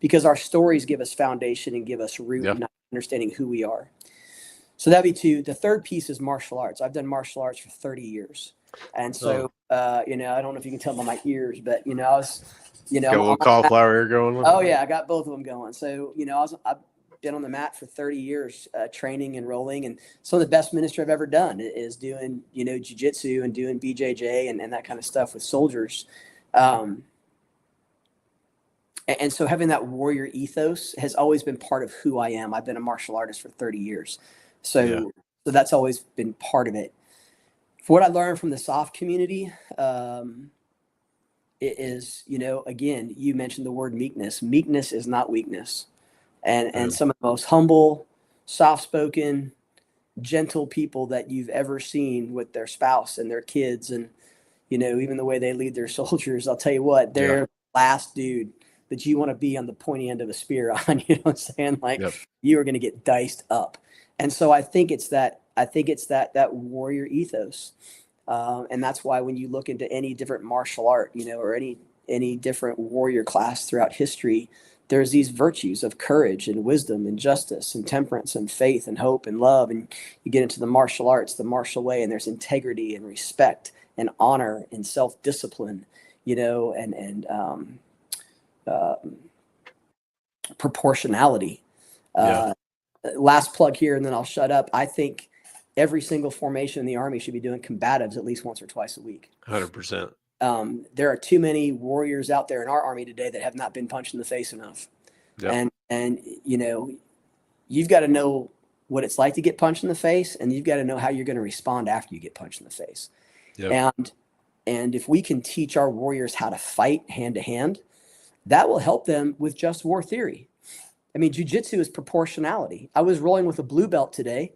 Speaker 2: because our stories give us foundation and give us root
Speaker 1: yeah.
Speaker 2: in understanding who we are. So that'd be 2. The third piece is martial arts. I've done martial arts for 30 years. And so, I don't know if you can tell by my ears, but, I was,
Speaker 1: Got a little cauliflower here going on.
Speaker 2: oh yeah, I got both of them going. So, I've been on the mat for 30 years, training and rolling. And some of the best ministry I've ever done is doing, jujitsu and doing BJJ and that kind of stuff with soldiers. And so having that warrior ethos has always been part of who I am. I've been a martial artist for 30 years. So,
Speaker 1: Yeah.
Speaker 2: so that's always been part of it. For what I learned from the soft community, it is, again, you mentioned the word meekness. Meekness is not weakness. And some of the most humble, soft-spoken, gentle people that you've ever seen with their spouse and their kids, and, even the way they lead their soldiers, I'll tell you what, they're the last dude that you want to be on the pointy end of a spear on, you know what I'm saying? Like,
Speaker 1: Yep.
Speaker 2: you are going to get diced up. And so I think it's that warrior ethos. And that's why when you look into any different martial art, or any different warrior class throughout history, there's these virtues of courage and wisdom and justice and temperance and faith and hope and love. And you get into the martial arts, the martial way, and there's integrity and respect and honor and self-discipline, and proportionality.
Speaker 1: Yeah.
Speaker 2: Last plug here, and then I'll shut up. I think every single formation in the Army should be doing combatives at least once or twice a week.
Speaker 1: 100%.
Speaker 2: There are too many warriors out there in our Army today that have not been punched in the face enough. Yep. And you know, you've got to know what it's like to get punched in the face, and you've got to know how you're going to respond after you get punched in the face. Yep. And if we can teach our warriors how to fight hand to hand, that will help them with just war theory. I mean, jiu-jitsu is proportionality. I was rolling with a blue belt today,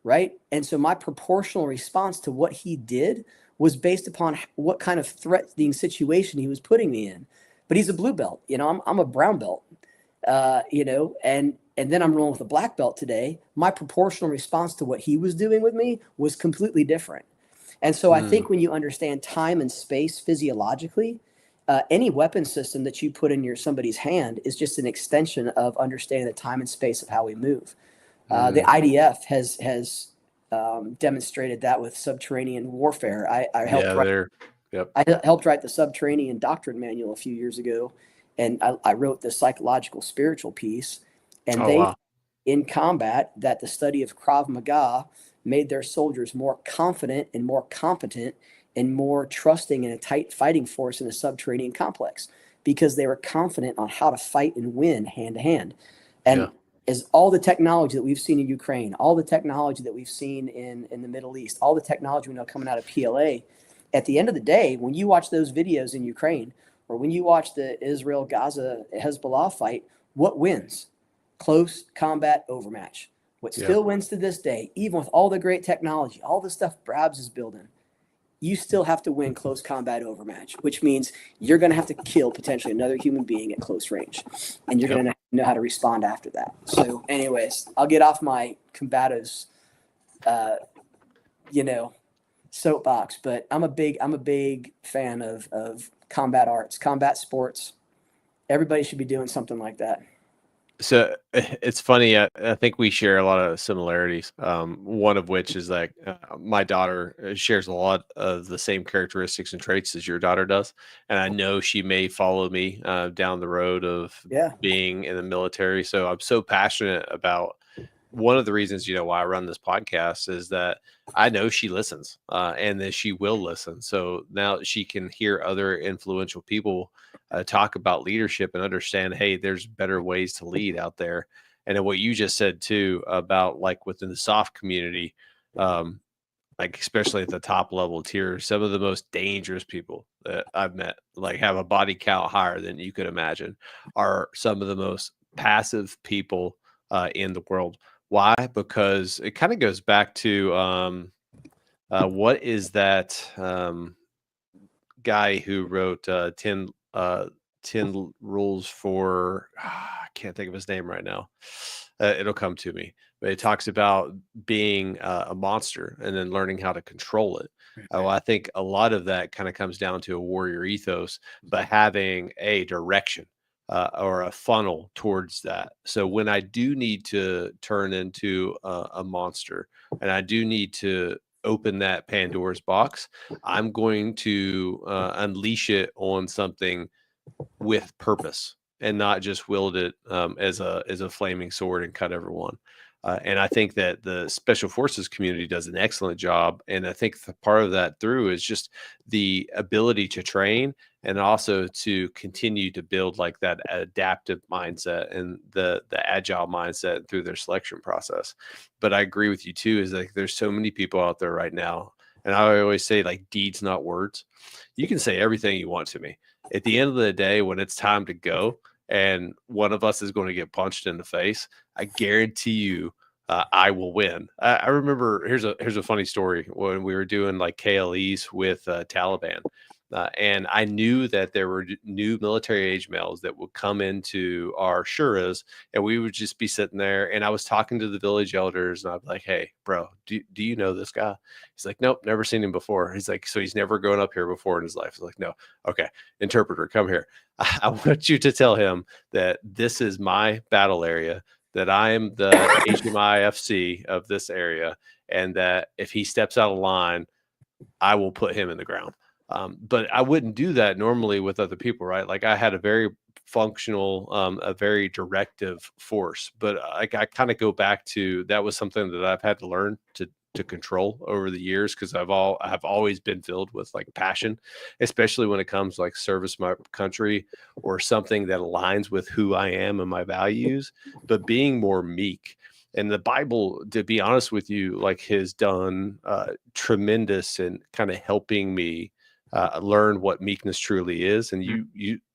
Speaker 2: right? And so my proportional response to what he did was based upon what kind of threatening situation he was putting me in. But he's a blue belt, you know, I'm a brown belt, you know, and then I'm rolling with a black belt today. My proportional response to what he was doing with me was completely different. And so I think when you understand time and space physiologically, any weapon system that you put in somebody's hand is just an extension of understanding the time and space of how we move. The IDF has demonstrated that with subterranean warfare. I helped write the subterranean doctrine manual a few years ago, and I wrote the psychological spiritual piece. And in combat, that the study of Krav Maga made their soldiers more confident and more competent and more trusting in a tight fighting force in a subterranean complex, because they were confident on how to fight and win hand to hand. And as all the technology that we've seen in Ukraine, all the technology that we've seen in the Middle East, all the technology we know coming out of PLA, at the end of the day, when you watch those videos in Ukraine, or when you watch the Israel-Gaza Hezbollah fight, what wins? Close combat overmatch. What still wins to this day, even with all the great technology, all the stuff Brabs is building, you still have to win close combat overmatch, which means you're going to have to kill potentially another human being at close range, and you're going to know how to respond after that. So anyways, I'll get off my combatives, you know, soapbox, but I'm a big fan of combat arts, combat sports. Everybody should be doing something like that.
Speaker 1: So it's funny. I think we share a lot of similarities. One of which is like my daughter shares a lot of the same characteristics and traits as your daughter does. And I know she may follow me down the road of being in the military. So I'm so passionate about one of the reasons, you know, why I run this podcast is that I know she listens and that she will listen. So now she can hear other influential people talk about leadership and understand, hey, there's better ways to lead out there. And then what you just said too about like within the soft community, like especially at the top level tier, some of the most dangerous people that I've met, like have a body count higher than you could imagine, are some of the most passive people in the world. Why? Because it kind of goes back to what is that guy who wrote 10 rules for, I can't think of his name right now. It'll come to me, but it talks about being a monster and then learning how to control it. Well, I think a lot of that kind of comes down to a warrior ethos, but having a direction or a funnel towards that. So when I do need to turn into a monster and I do need to open that Pandora's box, I'm going to unleash it on something with purpose and not just wield it as a flaming sword and cut everyone. And I think that the special forces community does an excellent job. And I think the part of that through is just the ability to train and also to continue to build like that adaptive mindset and the agile mindset through their selection process. But I agree with you too, is like there's so many people out there right now. And I always say like deeds, not words. You can say everything you want to me. At the end of the day, when it's time to go, and one of us is going to get punched in the face, I guarantee you I will win. I remember, here's a funny story when we were doing like KLEs with Taliban. And I knew that there were new military age males that would come into our shuras, and we would just be sitting there. And I was talking to the village elders, and I'd be like, "Hey, bro, do you know this guy?" He's like, "Nope, never seen him before." He's like, "So he's never grown up here before in his life?" I was like, "No." Okay, interpreter, come here. I want you to tell him that this is my battle area, that I am the HMIFC of this area, and that if he steps out of line, I will put him in the ground. But I wouldn't do that normally with other people, right? Like I had a very functional, a very directive force, but I kind of go back to that was something that I've had to learn to control over the years, because I've always been filled with like passion, especially when it comes like service my country or something that aligns with who I am and my values, but being more meek. And the Bible, to be honest with you, like has done tremendous in kind of helping me learn what meekness truly is. And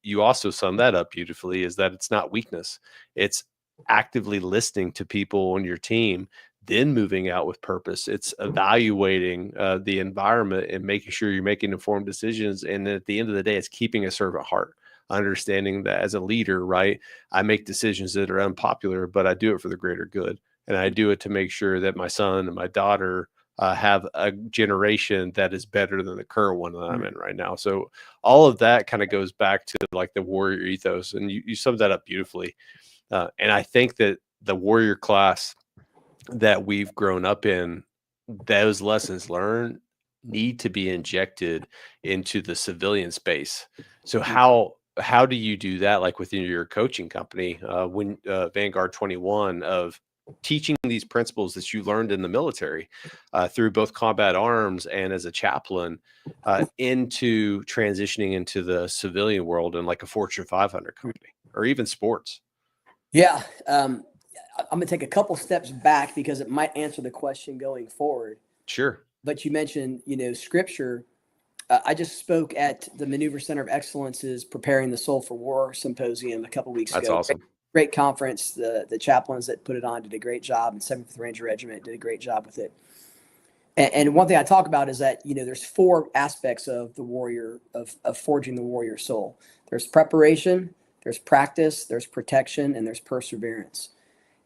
Speaker 1: you also sum that up beautifully, is that it's not weakness. It's actively listening to people on your team, then moving out with purpose. It's evaluating the environment and making sure you're making informed decisions. And then at the end of the day, it's keeping a servant heart, understanding that as a leader, right, I make decisions that are unpopular, but I do it for the greater good. And I do it to make sure that my son and my daughter have a generation that is better than the current one that I'm in right now. So all of that kind of goes back to like the warrior ethos. And you summed that up beautifully. And I think that the warrior class that we've grown up in, those lessons learned need to be injected into the civilian space. So how do you do that, like within your coaching company, when Vanguard 21, of teaching these principles that you learned in the military through both combat arms and as a chaplain into transitioning into the civilian world and like a Fortune 500 company or even sports?
Speaker 2: Yeah. I'm going to take a couple steps back because it might answer the question going forward.
Speaker 1: Sure.
Speaker 2: But you mentioned, scripture. I just spoke at the Maneuver Center of Excellence's Preparing the Soul for War symposium a couple weeks ago.
Speaker 1: That's awesome.
Speaker 2: Great conference. The chaplains that put it on did a great job, and 7th Ranger Regiment did a great job with it. And one thing I talk about is that, there's 4 aspects of the warrior, of forging the warrior soul. There's preparation, there's practice, there's protection, and there's perseverance.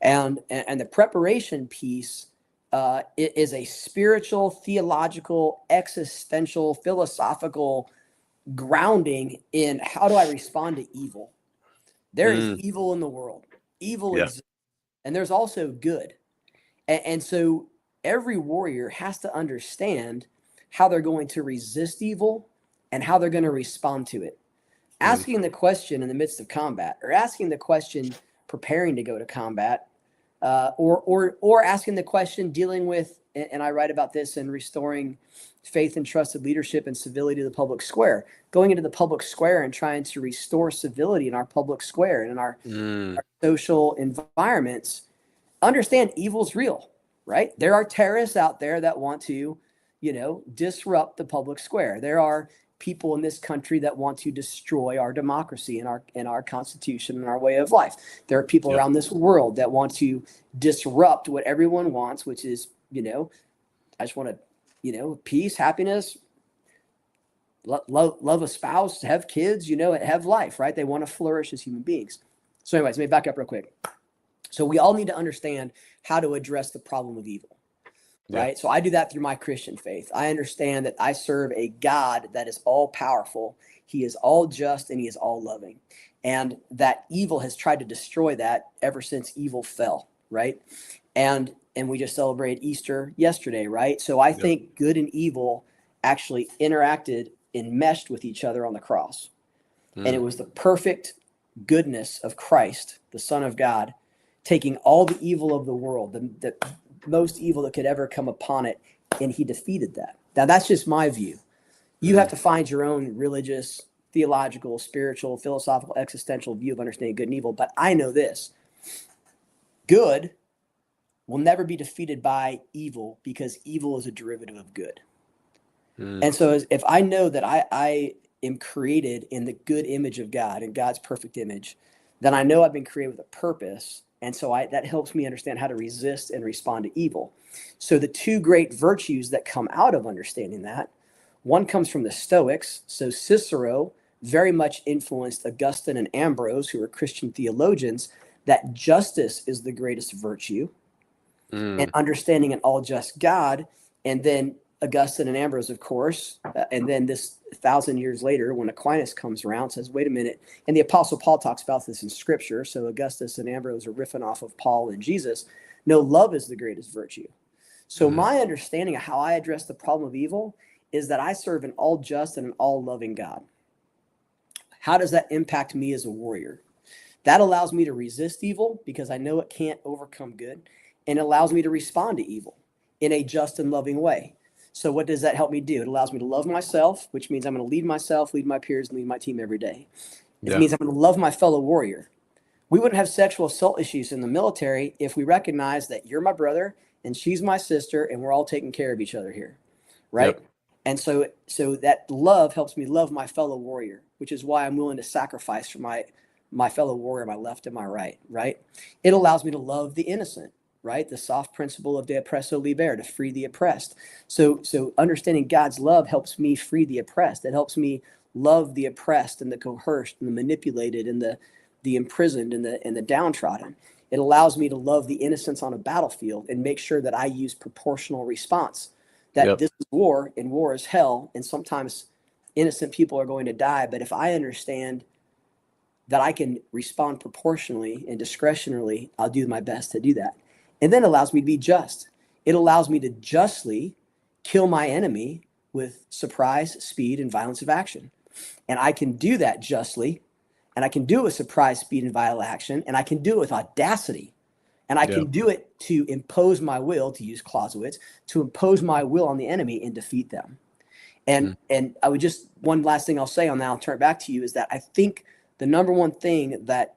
Speaker 2: And the preparation piece it is a spiritual, theological, existential, philosophical grounding in how do I respond to evil. There is evil in the world. Evil exists, and there's also good. And so every warrior has to understand how they're going to resist evil and how they're going to respond to it. Asking the question in the midst of combat, or asking the question preparing to go to combat, or asking the question dealing with, and I write about this in Restoring Faith and Trusted Leadership and Civility to the Public Square, going into the public square and trying to restore civility in our public square and in our social environments. Understand evil's real, right? There are terrorists out there that want to, disrupt the public square. There are people in this country that want to destroy our democracy and our constitution and our way of life. There are people around this world that want to disrupt what everyone wants, which is, I just want to, peace, happiness, love a spouse, have kids, have life, right? They want to flourish as human beings. So anyways, let me back up real quick. So we all need to understand how to address the problem of evil. Right. So I do that through my Christian faith. I understand that I serve a God that is all powerful. He is all just and he is all loving. And that evil has tried to destroy that ever since evil fell. Right. And we just celebrated Easter yesterday. Right. So I think good and evil actually interacted and meshed with each other on the cross. And it was the perfect goodness of Christ, the Son of God, taking all the evil of the world, the most evil that could ever come upon it, and he defeated that. Now, that's just my view. You have to find your own religious, theological, spiritual, philosophical, existential view of understanding good and evil. But I know this. Good will never be defeated by evil because evil is a derivative of good. And so if I know that I am created in the good image of God, in God's perfect image, then I know I've been created with a purpose. And so that helps me understand how to resist and respond to evil. So the 2 great virtues that come out of understanding that, one comes from the Stoics. So Cicero very much influenced Augustine and Ambrose, who are Christian theologians, that justice is the greatest virtue and understanding an all just God. And then Augustine and Ambrose, of course, and then this 1,000 years later, when Aquinas comes around, says, wait a minute. And the Apostle Paul talks about this in Scripture. So Augustus and Ambrose are riffing off of Paul and Jesus. No, love is the greatest virtue. So my understanding of how I address the problem of evil is that I serve an all just and an all loving God. How does that impact me as a warrior? That allows me to resist evil because I know it can't overcome good, and it allows me to respond to evil. in a just and loving way. So what does that help me do? It allows me to love myself, which means I'm going to lead myself, lead my peers, and lead my team every day. It means I'm going to love my fellow warrior. We wouldn't have sexual assault issues in the military if we recognize that you're my brother and she's my sister and we're all taking care of each other here, right?
Speaker 1: Yep.
Speaker 2: And so that love helps me love my fellow warrior, which is why I'm willing to sacrifice for my fellow warrior, my left and my right? It allows me to love the innocent, right? The soft principle of de oppresso liber, to free the oppressed. So understanding God's love helps me free the oppressed. It helps me love the oppressed and the coerced and the manipulated and the imprisoned and the downtrodden. It allows me to love the innocents on a battlefield and make sure that I use proportional response. That this is war, and war is hell, and sometimes innocent people are going to die. But if I understand that I can respond proportionally and discretionarily, I'll do my best to do that. And then it allows me to be just. It allows me to justly kill my enemy with surprise, speed, and violence of action. And I can do that justly, and I can do it with surprise, speed, and violent action, and I can do it with audacity. And I can do it to impose my will, to use Clausewitz, to impose my will on the enemy and defeat them. And I would just, one last thing I'll say on that, I'll turn it back to you, is that I think the number one thing that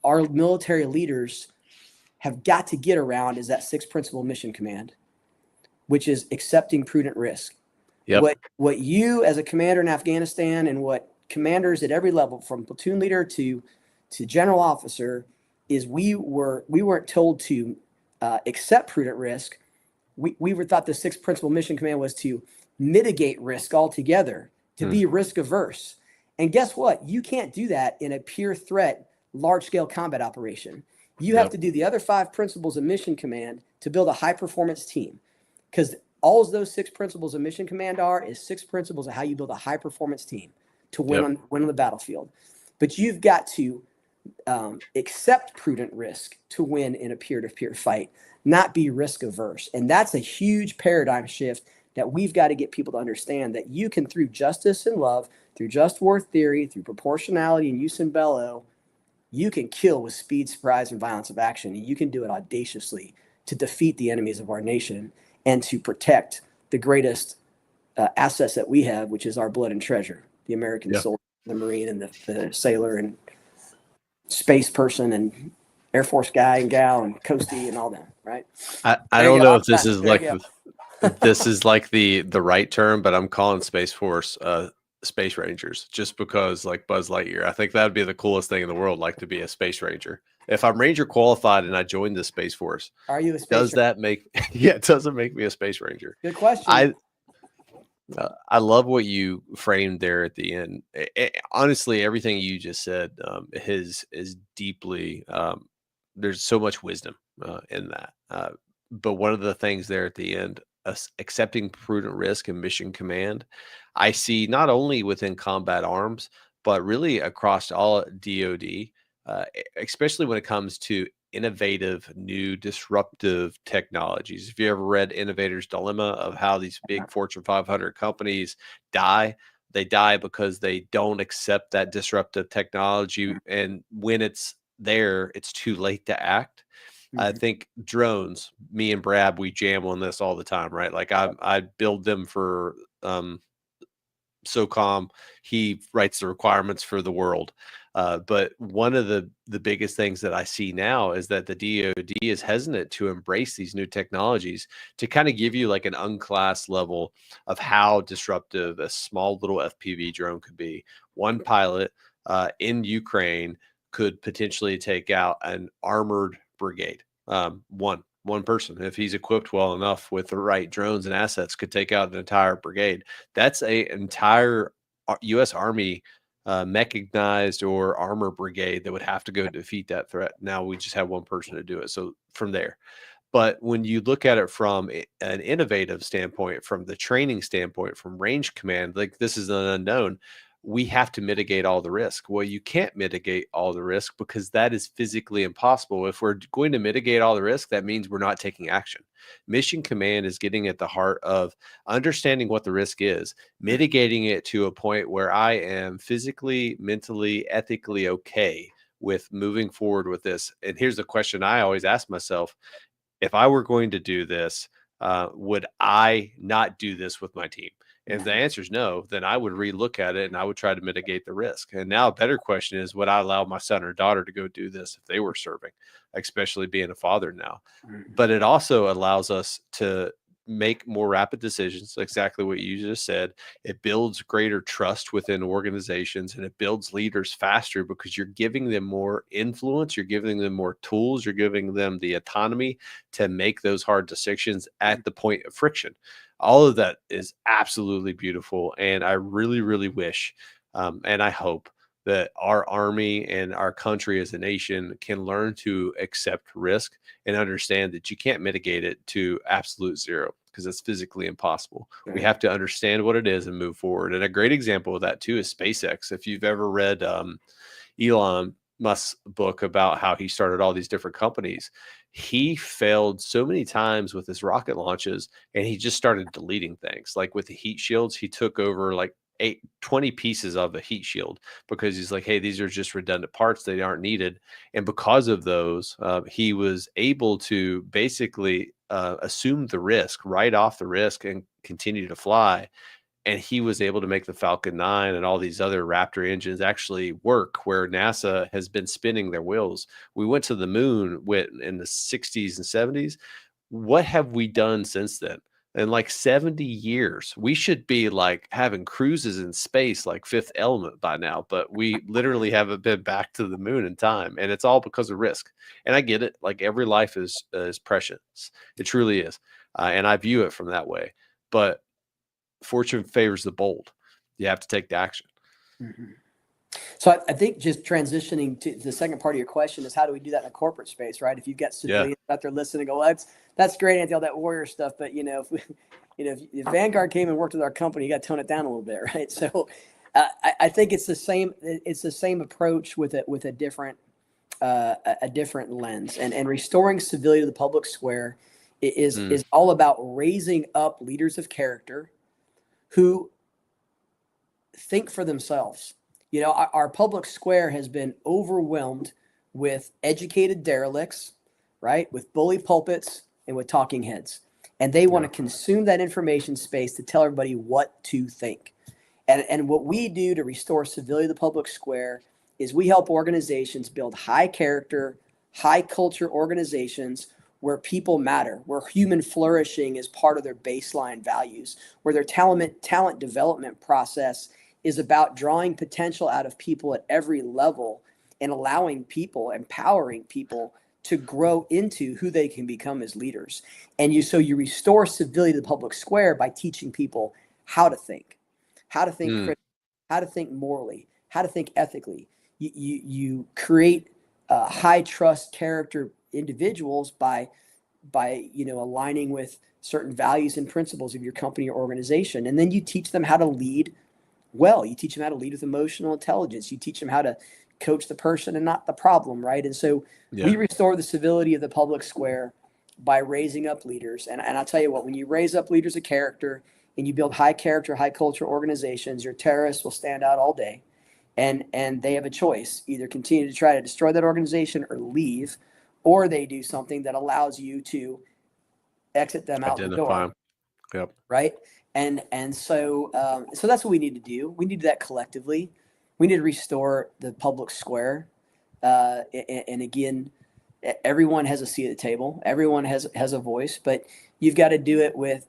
Speaker 2: our military leaders have got to get around is that sixth principle mission command, which is accepting prudent risk. What you as a commander in Afghanistan, and what commanders at every level, from platoon leader to general officer, is we weren't told to accept prudent risk. We were taught the sixth principle mission command was to mitigate risk altogether, to be risk averse. And guess what? You can't do that in a pure threat, large scale combat operation. You have to do the other 5 principles of mission command to build a high performance team, because all of those 6 principles of mission command is 6 principles of how you build a high performance team to win on the battlefield. But you've got to accept prudent risk to win in a peer-to-peer fight, not be risk averse. And that's a huge paradigm shift that we've got to get people to understand, that you can, through justice and love, through just war theory, through proportionality and jus in bello, you can kill with speed, surprise, and violence of action. And you can do it audaciously to defeat the enemies of our nation and to protect the greatest assets that we have, which is our blood and treasure, the American soldier, the Marine, and the sailor and space person and Air Force guy and gal and coastie and all that, right?
Speaker 1: I don't know if this is like the right term, but I'm calling Space Force Space Rangers, just because, like Buzz Lightyear, I think that'd be the coolest thing in the world, like to be a Space Ranger. If I'm Ranger qualified and I joined the Space Force,
Speaker 2: are you a Space
Speaker 1: Ranger? That make it doesn't make me a Space Ranger.
Speaker 2: Good question.
Speaker 1: I love what you framed there at the end. Honestly, everything you just said is deeply. There's so much wisdom in that. But one of the things there at the end, accepting prudent risk and mission command, I see not only within combat arms, but really across all DoD, especially when it comes to innovative, new, disruptive technologies. If you ever read Innovator's Dilemma of how these big Fortune 500 companies die, they die because they don't accept that disruptive technology. And when it's there, it's too late to act. I think drones, me and Brad, we jam on this all the time, right? Like I build them for SOCOM. He writes the requirements for the world. But one of the biggest things that I see now is that the DoD is hesitant to embrace these new technologies to kind of give you like an unclassed level of how disruptive a small little FPV drone could be. One pilot in Ukraine could potentially take out an armored brigade. One person, if he's equipped well enough with the right drones and assets, could take out an entire brigade. That's a entire U.S. Army mechanized or armor brigade that would have to go defeat that threat. Now we just have one person to do it. So from there, but when you look at it from an innovative standpoint, from the training standpoint, from range command, like this is an unknown, we have to mitigate all the risk. Well, you can't mitigate all the risk because that is physically impossible. If we're going to mitigate all the risk, that means we're not taking action. Mission command is getting at the heart of understanding what the risk is, mitigating it to a point where I am physically, mentally, ethically okay with moving forward with this. And here's the question I always ask myself. if I were going to do this, would I not do this with my team? And if the answer is no, then I would relook at it and I would try to mitigate the risk. And now a better question is, would I allow my son or daughter to go do this if they were serving, especially being a father now? But it also allows us to make more rapid decisions, exactly what you just said. It builds greater trust within organizations, and it builds leaders faster because you're giving them more influence, you're giving them more tools, you're giving them the autonomy to make those hard decisions at the point of friction. All of that is absolutely beautiful. And I really, really wish, and I hope that our army and our country as a nation can learn to accept risk and understand that you can't mitigate it to absolute zero because it's physically impossible. We have to understand what it is and move forward. And a great example of that too is SpaceX. If you've ever read Elon Musk's book about how he started all these different companies, he failed so many times with his rocket launches, and he just started deleting things. Like with the heat shields, he took over like 20 pieces of a heat shield because he's like, hey, these are just redundant parts. They aren't needed. And because of those, he was able to basically assume the risk, write off the risk, and continue to fly. And he was able to make the Falcon 9 and all these other Raptor engines actually work, where NASA has been spinning their wheels. We went to the moon in the 60s and 70s. What have we done since then? In like 70 years, we should be like having cruises in space like Fifth Element by now, but we literally haven't been back to the moon in time. And it's all because of risk. And I get it. Like every life is precious. It truly is. And I view it from that way. But fortune favors the bold. You have to take the action.
Speaker 2: So I think just transitioning to the second part of your question is, how do we do that in a corporate space, right? If you've got civilians out there listening, go, well, that's great, Anthony, all that warrior stuff, but if Vanguard came and worked with our company, you got to tone it down a little bit, right? So I think it's the same. It's the same approach with a different lens, and restoring civility to the public square is all about raising up leaders of character who think for themselves. Our public square has been overwhelmed with educated derelicts, right? With bully pulpits and with talking heads. And they want to consume that information space to tell everybody what to think. And what we do to restore civility of the public square is we help organizations build high character, high culture organizations where people matter, where human flourishing is part of their baseline values, where their talent development process is about drawing potential out of people at every level and allowing people, empowering people to grow into who they can become as leaders. And so you restore civility to the public square by teaching people how to think critically, how to think morally, how to think ethically. You create high trust character individuals by aligning with certain values and principles of your company or organization. And then you teach them how to lead well. You teach them how to lead with emotional intelligence. You teach them how to coach the person and not the problem, right? And so we restore the civility of the public square by raising up leaders. And I'll tell you what, when you raise up leaders of character and you build high character, high culture organizations, your terrorists will stand out all day. And they have a choice: either continue to try to destroy that organization or leave, or they do something that allows you to exit them out the door.
Speaker 1: Yep.
Speaker 2: Right. And so that's what we need to do. We need to do that collectively. We need to restore the public square. And again, everyone has a seat at the table. Everyone has a voice, but you've got to do it with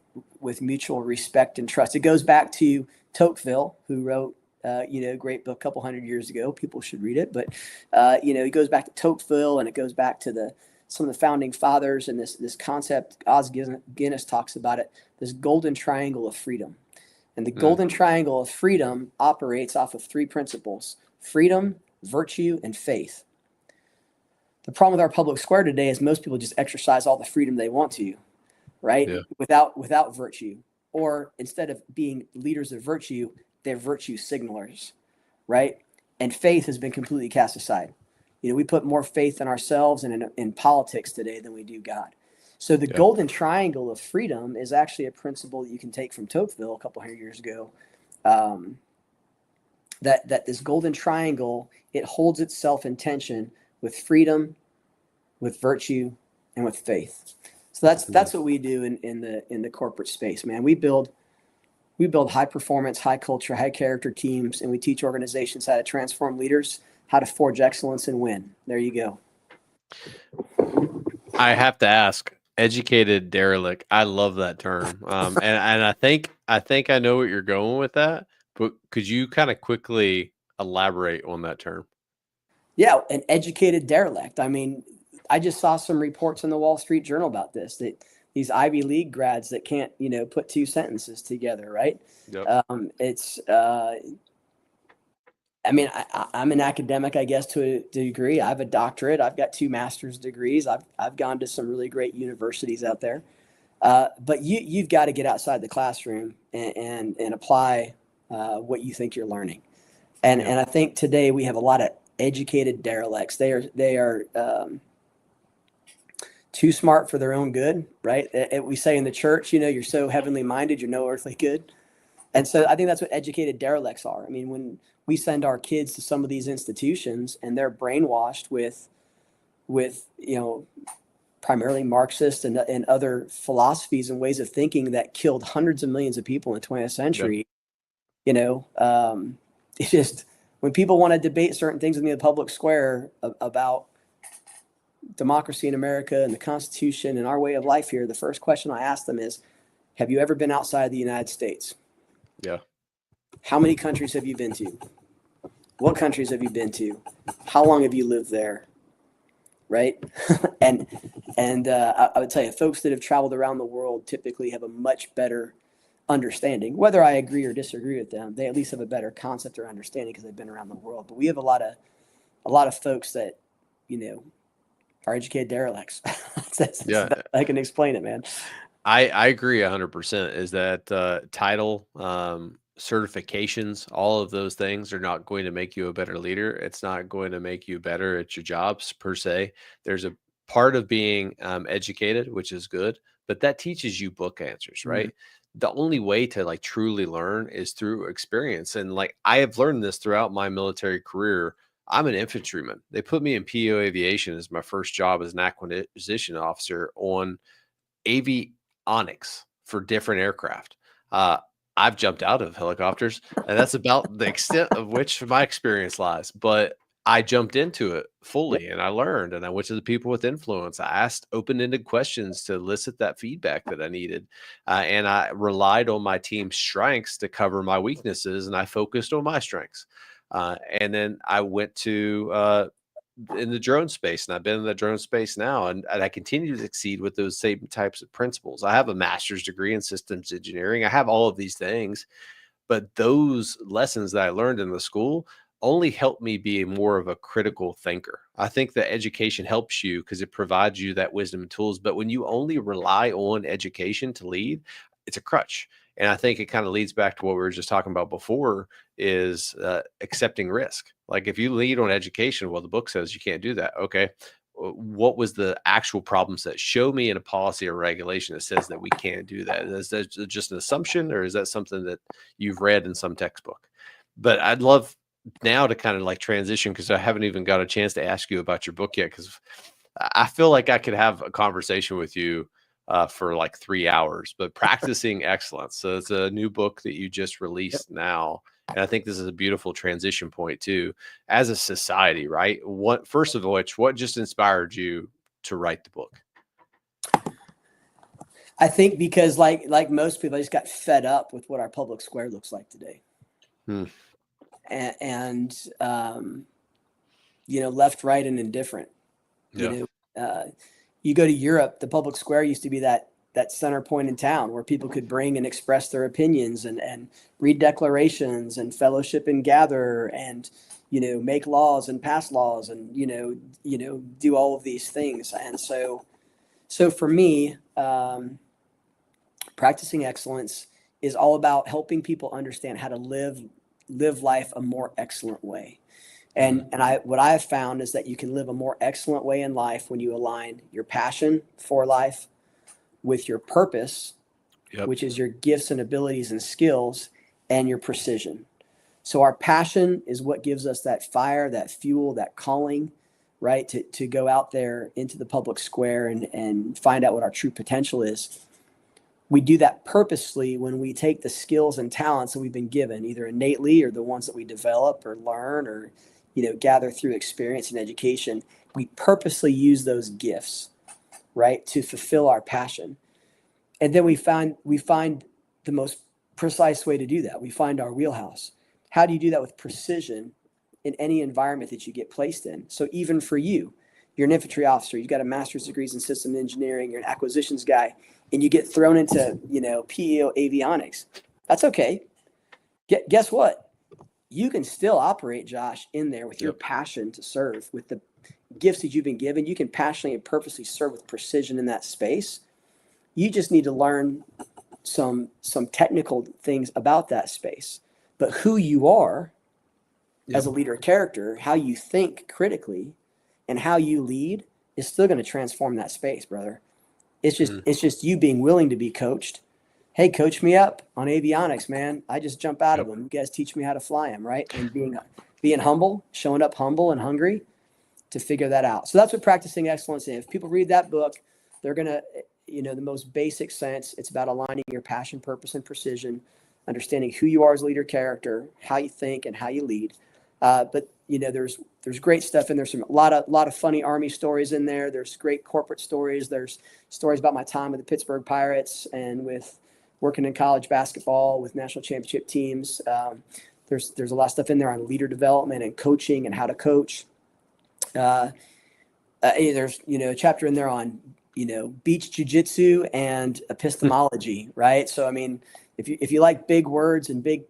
Speaker 2: mutual respect and trust. It goes back to Tocqueville, who wrote a great book a couple hundred years ago. People should read it. But it goes back to Tocqueville, and it goes back to some of the founding fathers, and this concept, Os Guinness talks about it, this golden triangle of freedom. And the golden triangle of freedom operates off of three principles: freedom, virtue, and faith. The problem with our public square today is most people just exercise all the freedom they want to, right? Yeah. Without virtue. Or instead of being leaders of virtue, they're virtue signalers, right? And faith has been completely cast aside. We put more faith in ourselves and in politics today than we do God. So the golden triangle of freedom is actually a principle that you can take from Tocqueville a couple hundred years ago. That this golden triangle, it holds itself in tension with freedom, with virtue, and with faith. So that's what we do in the corporate space, man. We build high performance, high culture, high character teams, and we teach organizations how to transform leaders, how to forge excellence and win. There you go.
Speaker 1: I have to ask, educated derelict. I love that term. And I think I know what you're going with that, but could you kind of quickly elaborate on that term?
Speaker 2: Yeah, an educated derelict. I mean, I just saw some reports in the Wall Street Journal about this, that these Ivy League grads that can't, put two sentences together, right?
Speaker 1: Yep.
Speaker 2: I mean, I'm an academic, I guess, to a degree. I have a doctorate. I've got 2 master's degrees. I've gone to some really great universities out there. But you've got to get outside the classroom and apply what you think you're learning. And I think today we have a lot of educated derelicts. They are too smart for their own good, right? We say in the church, you're so heavenly minded, you're no earthly good. And so I think that's what educated derelicts are. I mean, when we send our kids to some of these institutions and they're brainwashed with primarily Marxist and other philosophies and ways of thinking that killed hundreds of millions of people in the 20th century, it's just, when people want to debate certain things in the public square about democracy in America and the Constitution and our way of life here, the first question I ask them is, have you ever been outside the United States?
Speaker 1: Yeah.
Speaker 2: How many countries have you been to? What countries have you been to? How long have you lived there? Right? and I would tell you, folks that have traveled around the world typically have a much better understanding. Whether I agree or disagree with them, they at least have a better concept or understanding because they've been around the world. But we have a lot of folks that, are educated derelicts. I can explain it, man.
Speaker 1: I agree 100%. Is that title, certifications, all of those things are not going to make you a better leader. It's not going to make you better at your jobs per se. There's a part of being educated, which is good, but that teaches you book answers, right? Mm-hmm. The only way to truly learn is through experience. And I have learned this throughout my military career. I'm an infantryman. They put me in PO aviation as my first job as an acquisition officer on avionics for different aircraft. I've jumped out of helicopters, and that's about the extent of which my experience lies. But I jumped into it fully, and I learned, and I went to the people with influence. I asked open-ended questions to elicit that feedback that I needed, and I relied on my team's strengths to cover my weaknesses, and I focused on my strengths. And then I went to in the drone space, and I've been in the drone space now, and I continue to succeed with those same types of principles. I have a master's degree in systems engineering. I have all of these things, but those lessons that I learned in the school only helped me be more of a critical thinker. I think that education helps you because it provides you that wisdom and tools. But when you only rely on education to lead, it's a crutch. And I think it kind of leads back to what we were just talking about before, is accepting risk. Like if you lead on education, well, the book says you can't do that. Okay. What was the actual problem set? Show me in a policy or regulation that says that we can't do that. Is that just an assumption, or is that something that you've read in some textbook? But I'd love now to kind of transition, because I haven't even got a chance to ask you about your book yet, because I feel like I could have a conversation with you for 3 hours. But Practicing Excellence. So it's a new book that you just released now. And I think this is a beautiful transition point too, as a society, right? First of which, what just inspired you to write the book?
Speaker 2: I think because like most people, I just got fed up with what our public square looks like today. And left, right, and indifferent.
Speaker 1: Yeah.
Speaker 2: You go to Europe, the public square used to be that center point in town where people could bring and express their opinions and read declarations and fellowship and gather and, make laws and pass laws and, do all of these things. And so for me, Practicing Excellence is all about helping people understand how to live life a more excellent way. And what I have found is that you can live a more excellent way in life when you align your passion for life with your purpose, which is your gifts and abilities and skills, and your precision. So our passion is what gives us that fire, that fuel, that calling, right? To go out there into the public square and find out what our true potential is. We do that purposely when we take the skills and talents that we've been given, either innately or the ones that we develop or learn or, gather through experience and education. We purposely use those gifts, right, to fulfill our passion. And then we find the most precise way to do that. We find our wheelhouse. How do you do that with precision in any environment that you get placed in? So even for you, you're an infantry officer, you've got a master's degrees in system engineering, you're an acquisitions guy, and you get thrown into, PEO avionics. That's okay. Guess what? You can still operate, Josh, in there with your passion to serve, with the gifts that you've been given. You can passionately and purposely serve with precision in that space. You just need to learn some technical things about that space. But who you are as a leader of character, how you think critically, and how you lead is still going to transform that space, brother. It's just you being willing to be coached. Hey, coach me up on avionics, man. I just jump out of them. You guys teach me how to fly them, right? And being humble, showing up humble and hungry to figure that out. So that's what practicing excellence is. If people read that book, they're going to, the most basic sense, it's about aligning your passion, purpose, and precision, understanding who you are as a leader character, how you think, and how you lead. But there's great stuff in there. A lot of funny Army stories in there. There's great corporate stories. There's stories about my time with the Pittsburgh Pirates and with working in college basketball with national championship teams. There's a lot of stuff in there on leader development and coaching and how to coach. There's a chapter in there on beach jiu-jitsu and epistemology, right? So I mean, if you like big words and big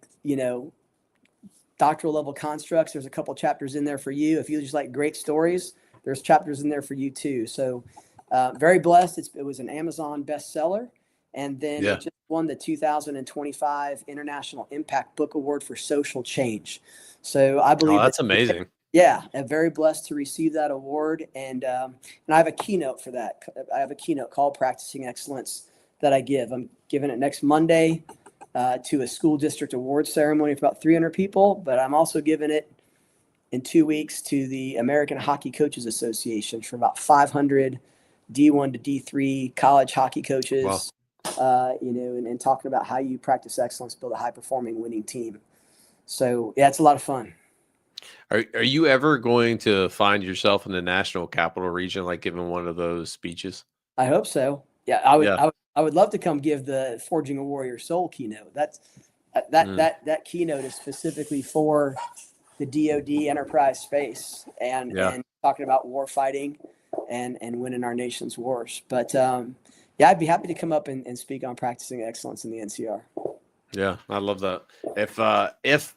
Speaker 2: doctoral level constructs, there's a couple chapters in there for you. If you just like great stories, there's chapters in there for you too. So very blessed. It was an Amazon bestseller. And then it just won the 2025 International Impact Book Award for Social Change. So I believe
Speaker 1: that's amazing.
Speaker 2: Yeah, I'm very blessed to receive that award. And I have a keynote for that. I have a keynote called Practicing Excellence that I give. I'm giving it next Monday to a school district awards ceremony for about 300 people, but I'm also giving it in 2 weeks to the American Hockey Coaches Association for about 500 D1 to D3 college hockey coaches.
Speaker 1: Wow.
Speaker 2: And talking about how you practice excellence, build a high-performing winning team. So, yeah, it's a lot of fun.
Speaker 1: Are you ever going to find yourself in the national capital region, like giving one of those speeches?
Speaker 2: I hope so. Yeah, I would love to come give the Forging a Warrior Soul keynote. That keynote is specifically for the DoD enterprise space and talking about war fighting and winning our nation's wars. But I'd be happy to come up and speak on practicing excellence in the NCR.
Speaker 1: Yeah, I love that. If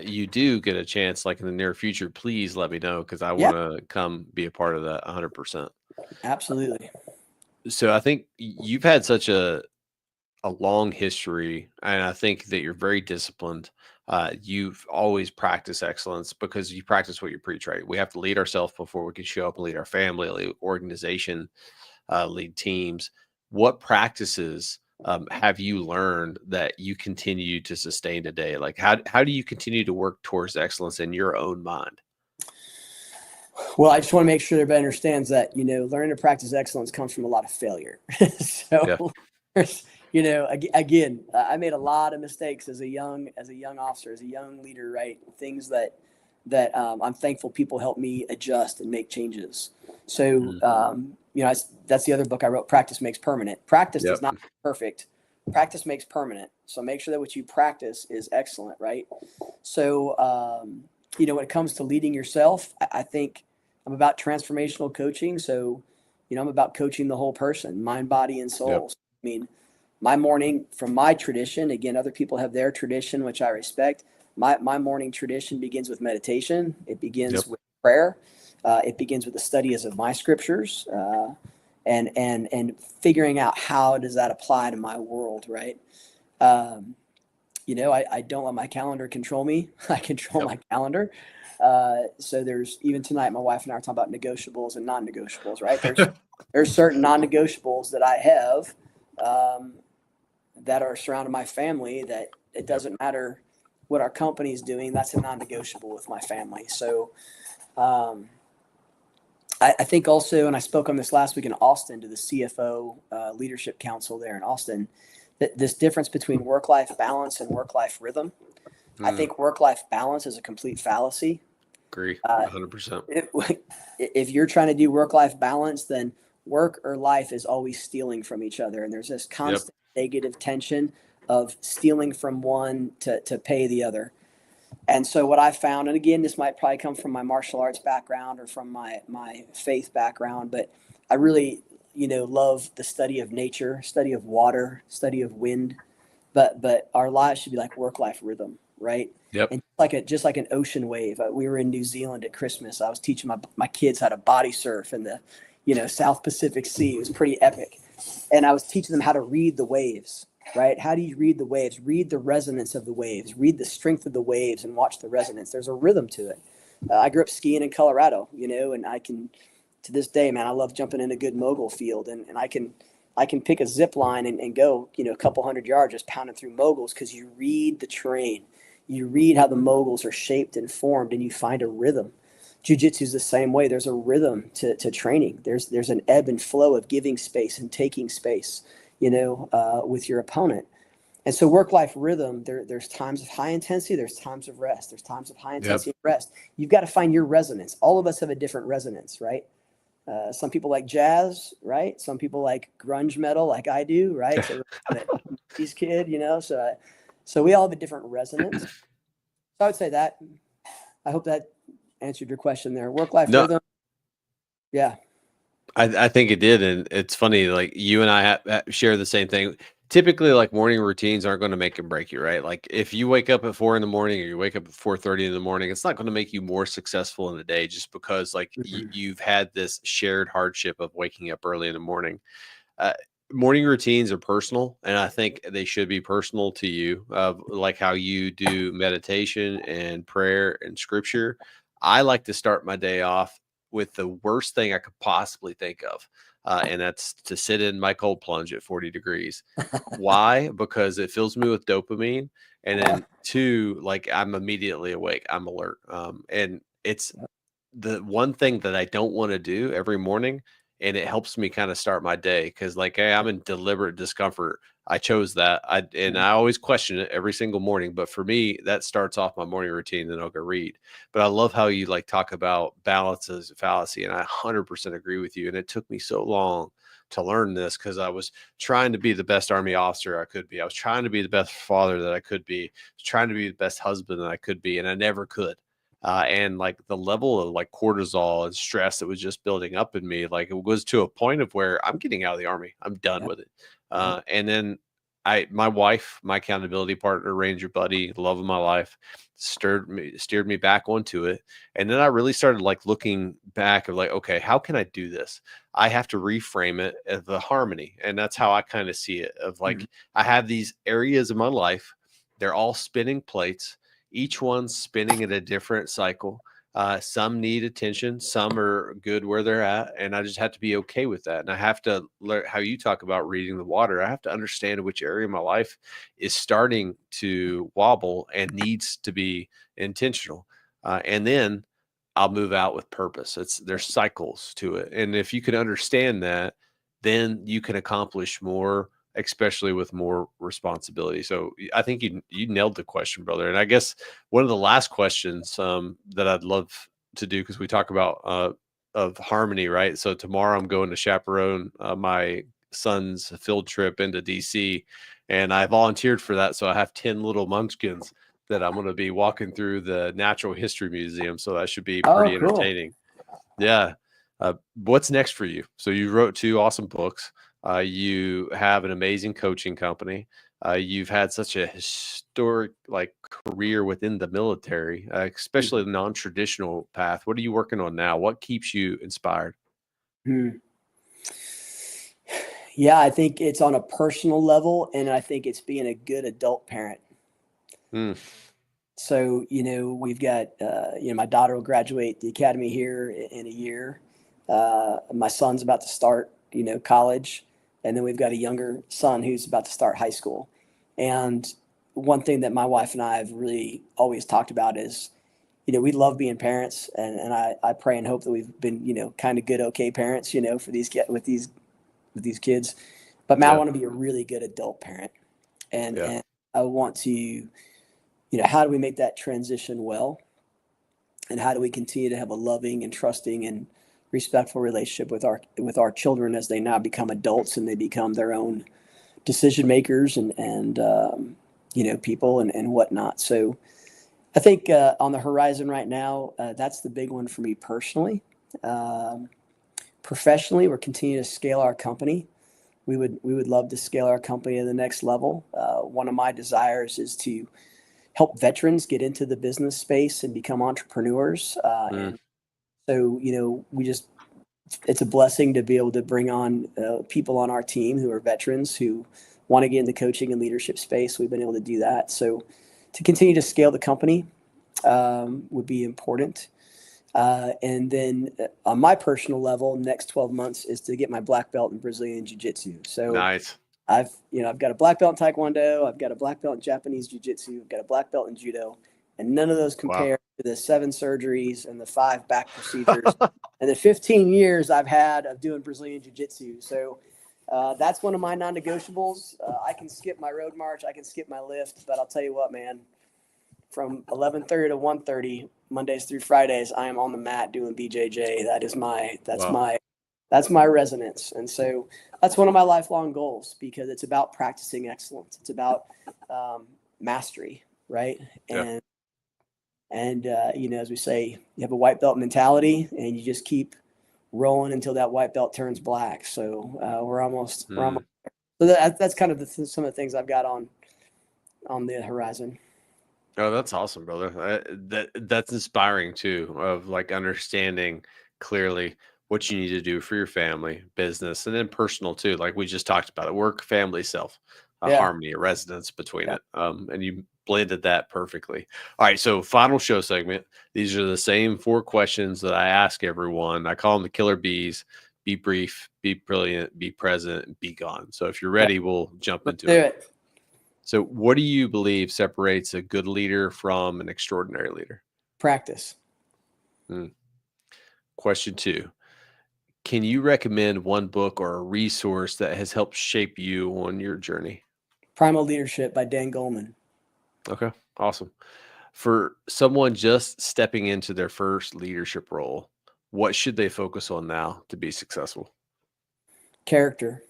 Speaker 1: you do get a chance, like in the near future, please let me know, because I want to come be a part of that 100%.
Speaker 2: Absolutely.
Speaker 1: So I think you've had such a long history, and I think that you're very disciplined. You've always practiced excellence because you practice what you preach, right? We have to lead ourselves before we can show up and lead our family, lead organization, lead teams. What practices have you learned that you continue to sustain today? Like how do you continue to work towards excellence in your own mind?
Speaker 2: Well, I just want to make sure everybody understands that, learning to practice excellence comes from a lot of failure. So, again, I made a lot of mistakes as a young officer, as a young leader, right? Things that I'm thankful people helped me adjust and make changes. So, that's the other book I wrote, Practice Makes Permanent. Practice does not make perfect. Practice makes permanent. So make sure that what you practice is excellent, right? So, when it comes to leading yourself, I think I'm about transformational coaching. So, I'm about coaching the whole person, mind, body, and soul.
Speaker 1: Yep.
Speaker 2: I mean, my morning, from my tradition, again, other people have their tradition, which I respect. My morning tradition begins with meditation. It begins with prayer. It begins with the studies of my scriptures and figuring out how does that apply to my world, right? I don't let my calendar control me. I control my calendar. So there's, even tonight, my wife and I are talking about negotiables and non-negotiables, right? There's certain non-negotiables that I have that are surrounding my family that it doesn't matter what our company is doing. That's a non-negotiable with my family. So, I think also, and I spoke on this last week in Austin to the CFO Leadership Council there in Austin, that this difference between work-life balance and work-life rhythm. I think work-life balance is a complete fallacy.
Speaker 1: Agree, 100%.
Speaker 2: If you're trying to do work-life balance, then work or life is always stealing from each other. And there's this constant negative tension of stealing from one to pay the other. And so what I found, and again, this might probably come from my martial arts background or from my faith background, but I really, love the study of nature, study of water, study of wind. But our lives should be like work-life rhythm, right?
Speaker 1: Yep.
Speaker 2: And just like an ocean wave. We were in New Zealand at Christmas. I was teaching my kids how to body surf in the, South Pacific Sea. It was pretty epic. And I was teaching them how to read the waves, right? How do you read the waves? Read the resonance of the waves, read the strength of the waves and watch the resonance. There's a rhythm to it. I grew up skiing in Colorado, and I can, to this day, man, I love jumping in a good mogul field, and I can pick a zip line and go, a couple hundred yards just pounding through moguls because you read the terrain. You read how the moguls are shaped and formed, and you find a rhythm. Jiu-jitsu is the same way. There's a rhythm to training. There's an ebb and flow of giving space and taking space, with your opponent. And so work-life rhythm, there's times of high intensity, there's times of rest, there's times of high intensity rest. You've got to find your resonance. All of us have a different resonance, right? Some people like jazz, right? Some people like grunge metal, like I do, right? So these kid, so we all have a different resonance. So I would say that. I hope that answered your question there. Work-life rhythm. Yeah.
Speaker 1: I think it did. And it's funny, like you and I share the same thing. Typically, like morning routines aren't going to make and break you, right? Like if you wake up at 4 a.m. or you wake up at 4:30 in the morning, it's not going to make you more successful in the day just because like you've had this shared hardship of waking up early in the morning. Morning routines are personal, and I think they should be personal to you, like how you do meditation and prayer and scripture. I like to start my day off with the worst thing I could possibly think of. And that's to sit in my cold plunge at 40 degrees. Why? Because it fills me with dopamine. And then two, like I'm immediately awake. I'm alert. And it's the one thing that I don't want to do every morning. And it helps me kind of start my day because like, hey, I'm in deliberate discomfort. I chose that. I always question it every single morning. But for me, that starts off my morning routine. Then I'll go read. But I love how you like talk about balance as a fallacy. And I 100% agree with you. And it took me so long to learn this because I was trying to be the best Army officer I could be. I was trying to be the best father that I could be. I was trying to be the best husband that I could be. And I never could. And like the level of like cortisol and stress that was just building up in me, like it was to a point of where I'm getting out of the Army. I'm done with it. And then my wife, my accountability partner, Ranger buddy, love of my life, steered me back onto it. And then I really started like looking back of like, okay, how can I do this? I have to reframe it as the harmony. And that's how I kind of see it of like, I have these areas of my life. They're all spinning plates. Each one's spinning at a different cycle. Some need attention. Some are good where they're at. And I just have to be okay with that. And I have to learn how you talk about reading the water. I have to understand which area of my life is starting to wobble and needs to be intentional. And then I'll move out with purpose. There's cycles to it. And if you can understand that, then you can accomplish more, especially with more responsibility. So I think you nailed the question, brother. And I guess one of the last questions that I'd love to do, because we talk about of harmony, right? So tomorrow I'm going to chaperone my son's field trip into DC, and I volunteered for that. So I have 10 little munchkins that I'm going to be walking through the Natural History Museum. So that should be pretty entertaining. Yeah. What's next for you? So you wrote 2 awesome books. You have an amazing coaching company. You've had such a historic like career within the military, especially the non-traditional path. What are you working on now? What keeps you inspired?
Speaker 2: Yeah, I think it's on a personal level, and I think it's being a good adult parent. So, we've got, my daughter will graduate the academy here in a year. My son's about to start, college. And then we've got a younger son who's about to start high school. And one thing that my wife and I have really always talked about is, we love being parents, and I pray and hope that we've been, kind of good, okay parents, for with these kids. But man, I want to be a really good adult parent, and I want to, how do we make that transition well, and how do we continue to have a loving and trusting and respectful relationship with our children as they now become adults and they become their own decision makers and people and whatnot. So I think on the horizon right now, that's the big one for me personally. Professionally, we're continuing to scale our company. We would love to scale our company to the next level. One of my desires is to help veterans get into the business space and become entrepreneurs. And so, it's a blessing to be able to bring on people on our team who are veterans who want to get into coaching and leadership space. We've been able to do that. So to continue to scale the company would be important. And then on my personal level, next 12 months is to get my black belt in Brazilian Jiu-Jitsu. So
Speaker 1: nice.
Speaker 2: I've got a black belt in Taekwondo. I've got a black belt in Japanese Jiu-Jitsu. I've got a black belt in Judo. And none of those compare to the 7 surgeries and the 5 back procedures and the 15 years I've had of doing Brazilian Jiu-Jitsu. So that's one of my non-negotiables. I can skip my road march. I can skip my lift. But I'll tell you what, man, from 11:30 to 1:30, Mondays through Fridays, I am on the mat doing BJJ. That's my resonance. And so that's one of my lifelong goals because it's about practicing excellence. It's about mastery, right? And as we say, you have a white belt mentality and you just keep rolling until that white belt turns black. So we're almost there. So that's kind of some of the things I've got on the horizon.
Speaker 1: Oh, that's awesome, brother. That's inspiring too, of like understanding clearly what you need to do for your family, business, and then personal too. Like we just talked about it, work, family, self, harmony, a resonance between it. And you blended that perfectly. All right. So final show segment. These are the same 4 questions that I ask everyone. I call them the killer Bs: be brief, be brilliant, be present, and be gone. So if you're ready, we'll jump into it. So what do you believe separates a good leader from an extraordinary leader?
Speaker 2: Practice.
Speaker 1: Question 2. Can you recommend one book or a resource that has helped shape you on your journey?
Speaker 2: Primal Leadership by Dan Goleman.
Speaker 1: Okay, awesome. For someone just stepping into their first leadership role, what should they focus on now to be successful?
Speaker 2: Character.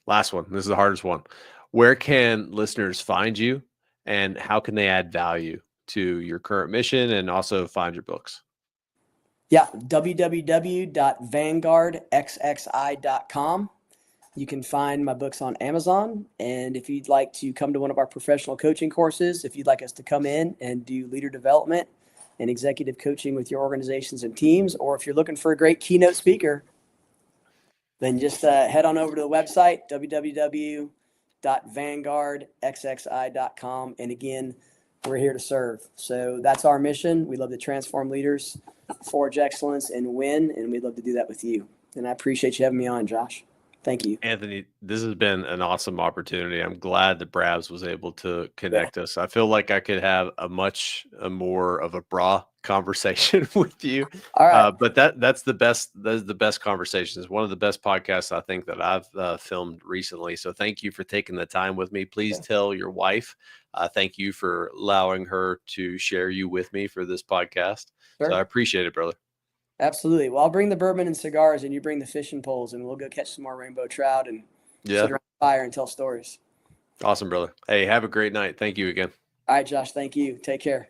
Speaker 1: Last one. This is the hardest one. Where can listeners find you and how can they add value to your current mission and also find your books?
Speaker 2: Yeah, www.vanguardxxi.com. You can find my books on Amazon. And if you'd like to come to one of our professional coaching courses, if you'd like us to come in and do leader development and executive coaching with your organizations and teams, or if you're looking for a great keynote speaker, then just head on over to the website, www.vanguardxxi.com. And again, we're here to serve. So that's our mission. We love to transform leaders, forge excellence, and win. And we'd love to do that with you. And I appreciate you having me on, Josh. Thank you.
Speaker 1: Anthony, this has been an awesome opportunity. I'm glad that Brabs was able to connect us. I feel like I could have a much more of a bra conversation with you.
Speaker 2: All right.
Speaker 1: But that's the best. That's the best conversations. One of the best podcasts I think that I've filmed recently. So thank you for taking the time with me. Please tell your wife, thank you for allowing her to share you with me for this podcast. Sure. So I appreciate it, brother.
Speaker 2: Absolutely. Well, I'll bring the bourbon and cigars and you bring the fishing poles and we'll go catch some more rainbow trout and sit around the fire and tell stories.
Speaker 1: Awesome, brother. Hey, have a great night. Thank you again.
Speaker 2: All right, Josh. Thank you. Take care.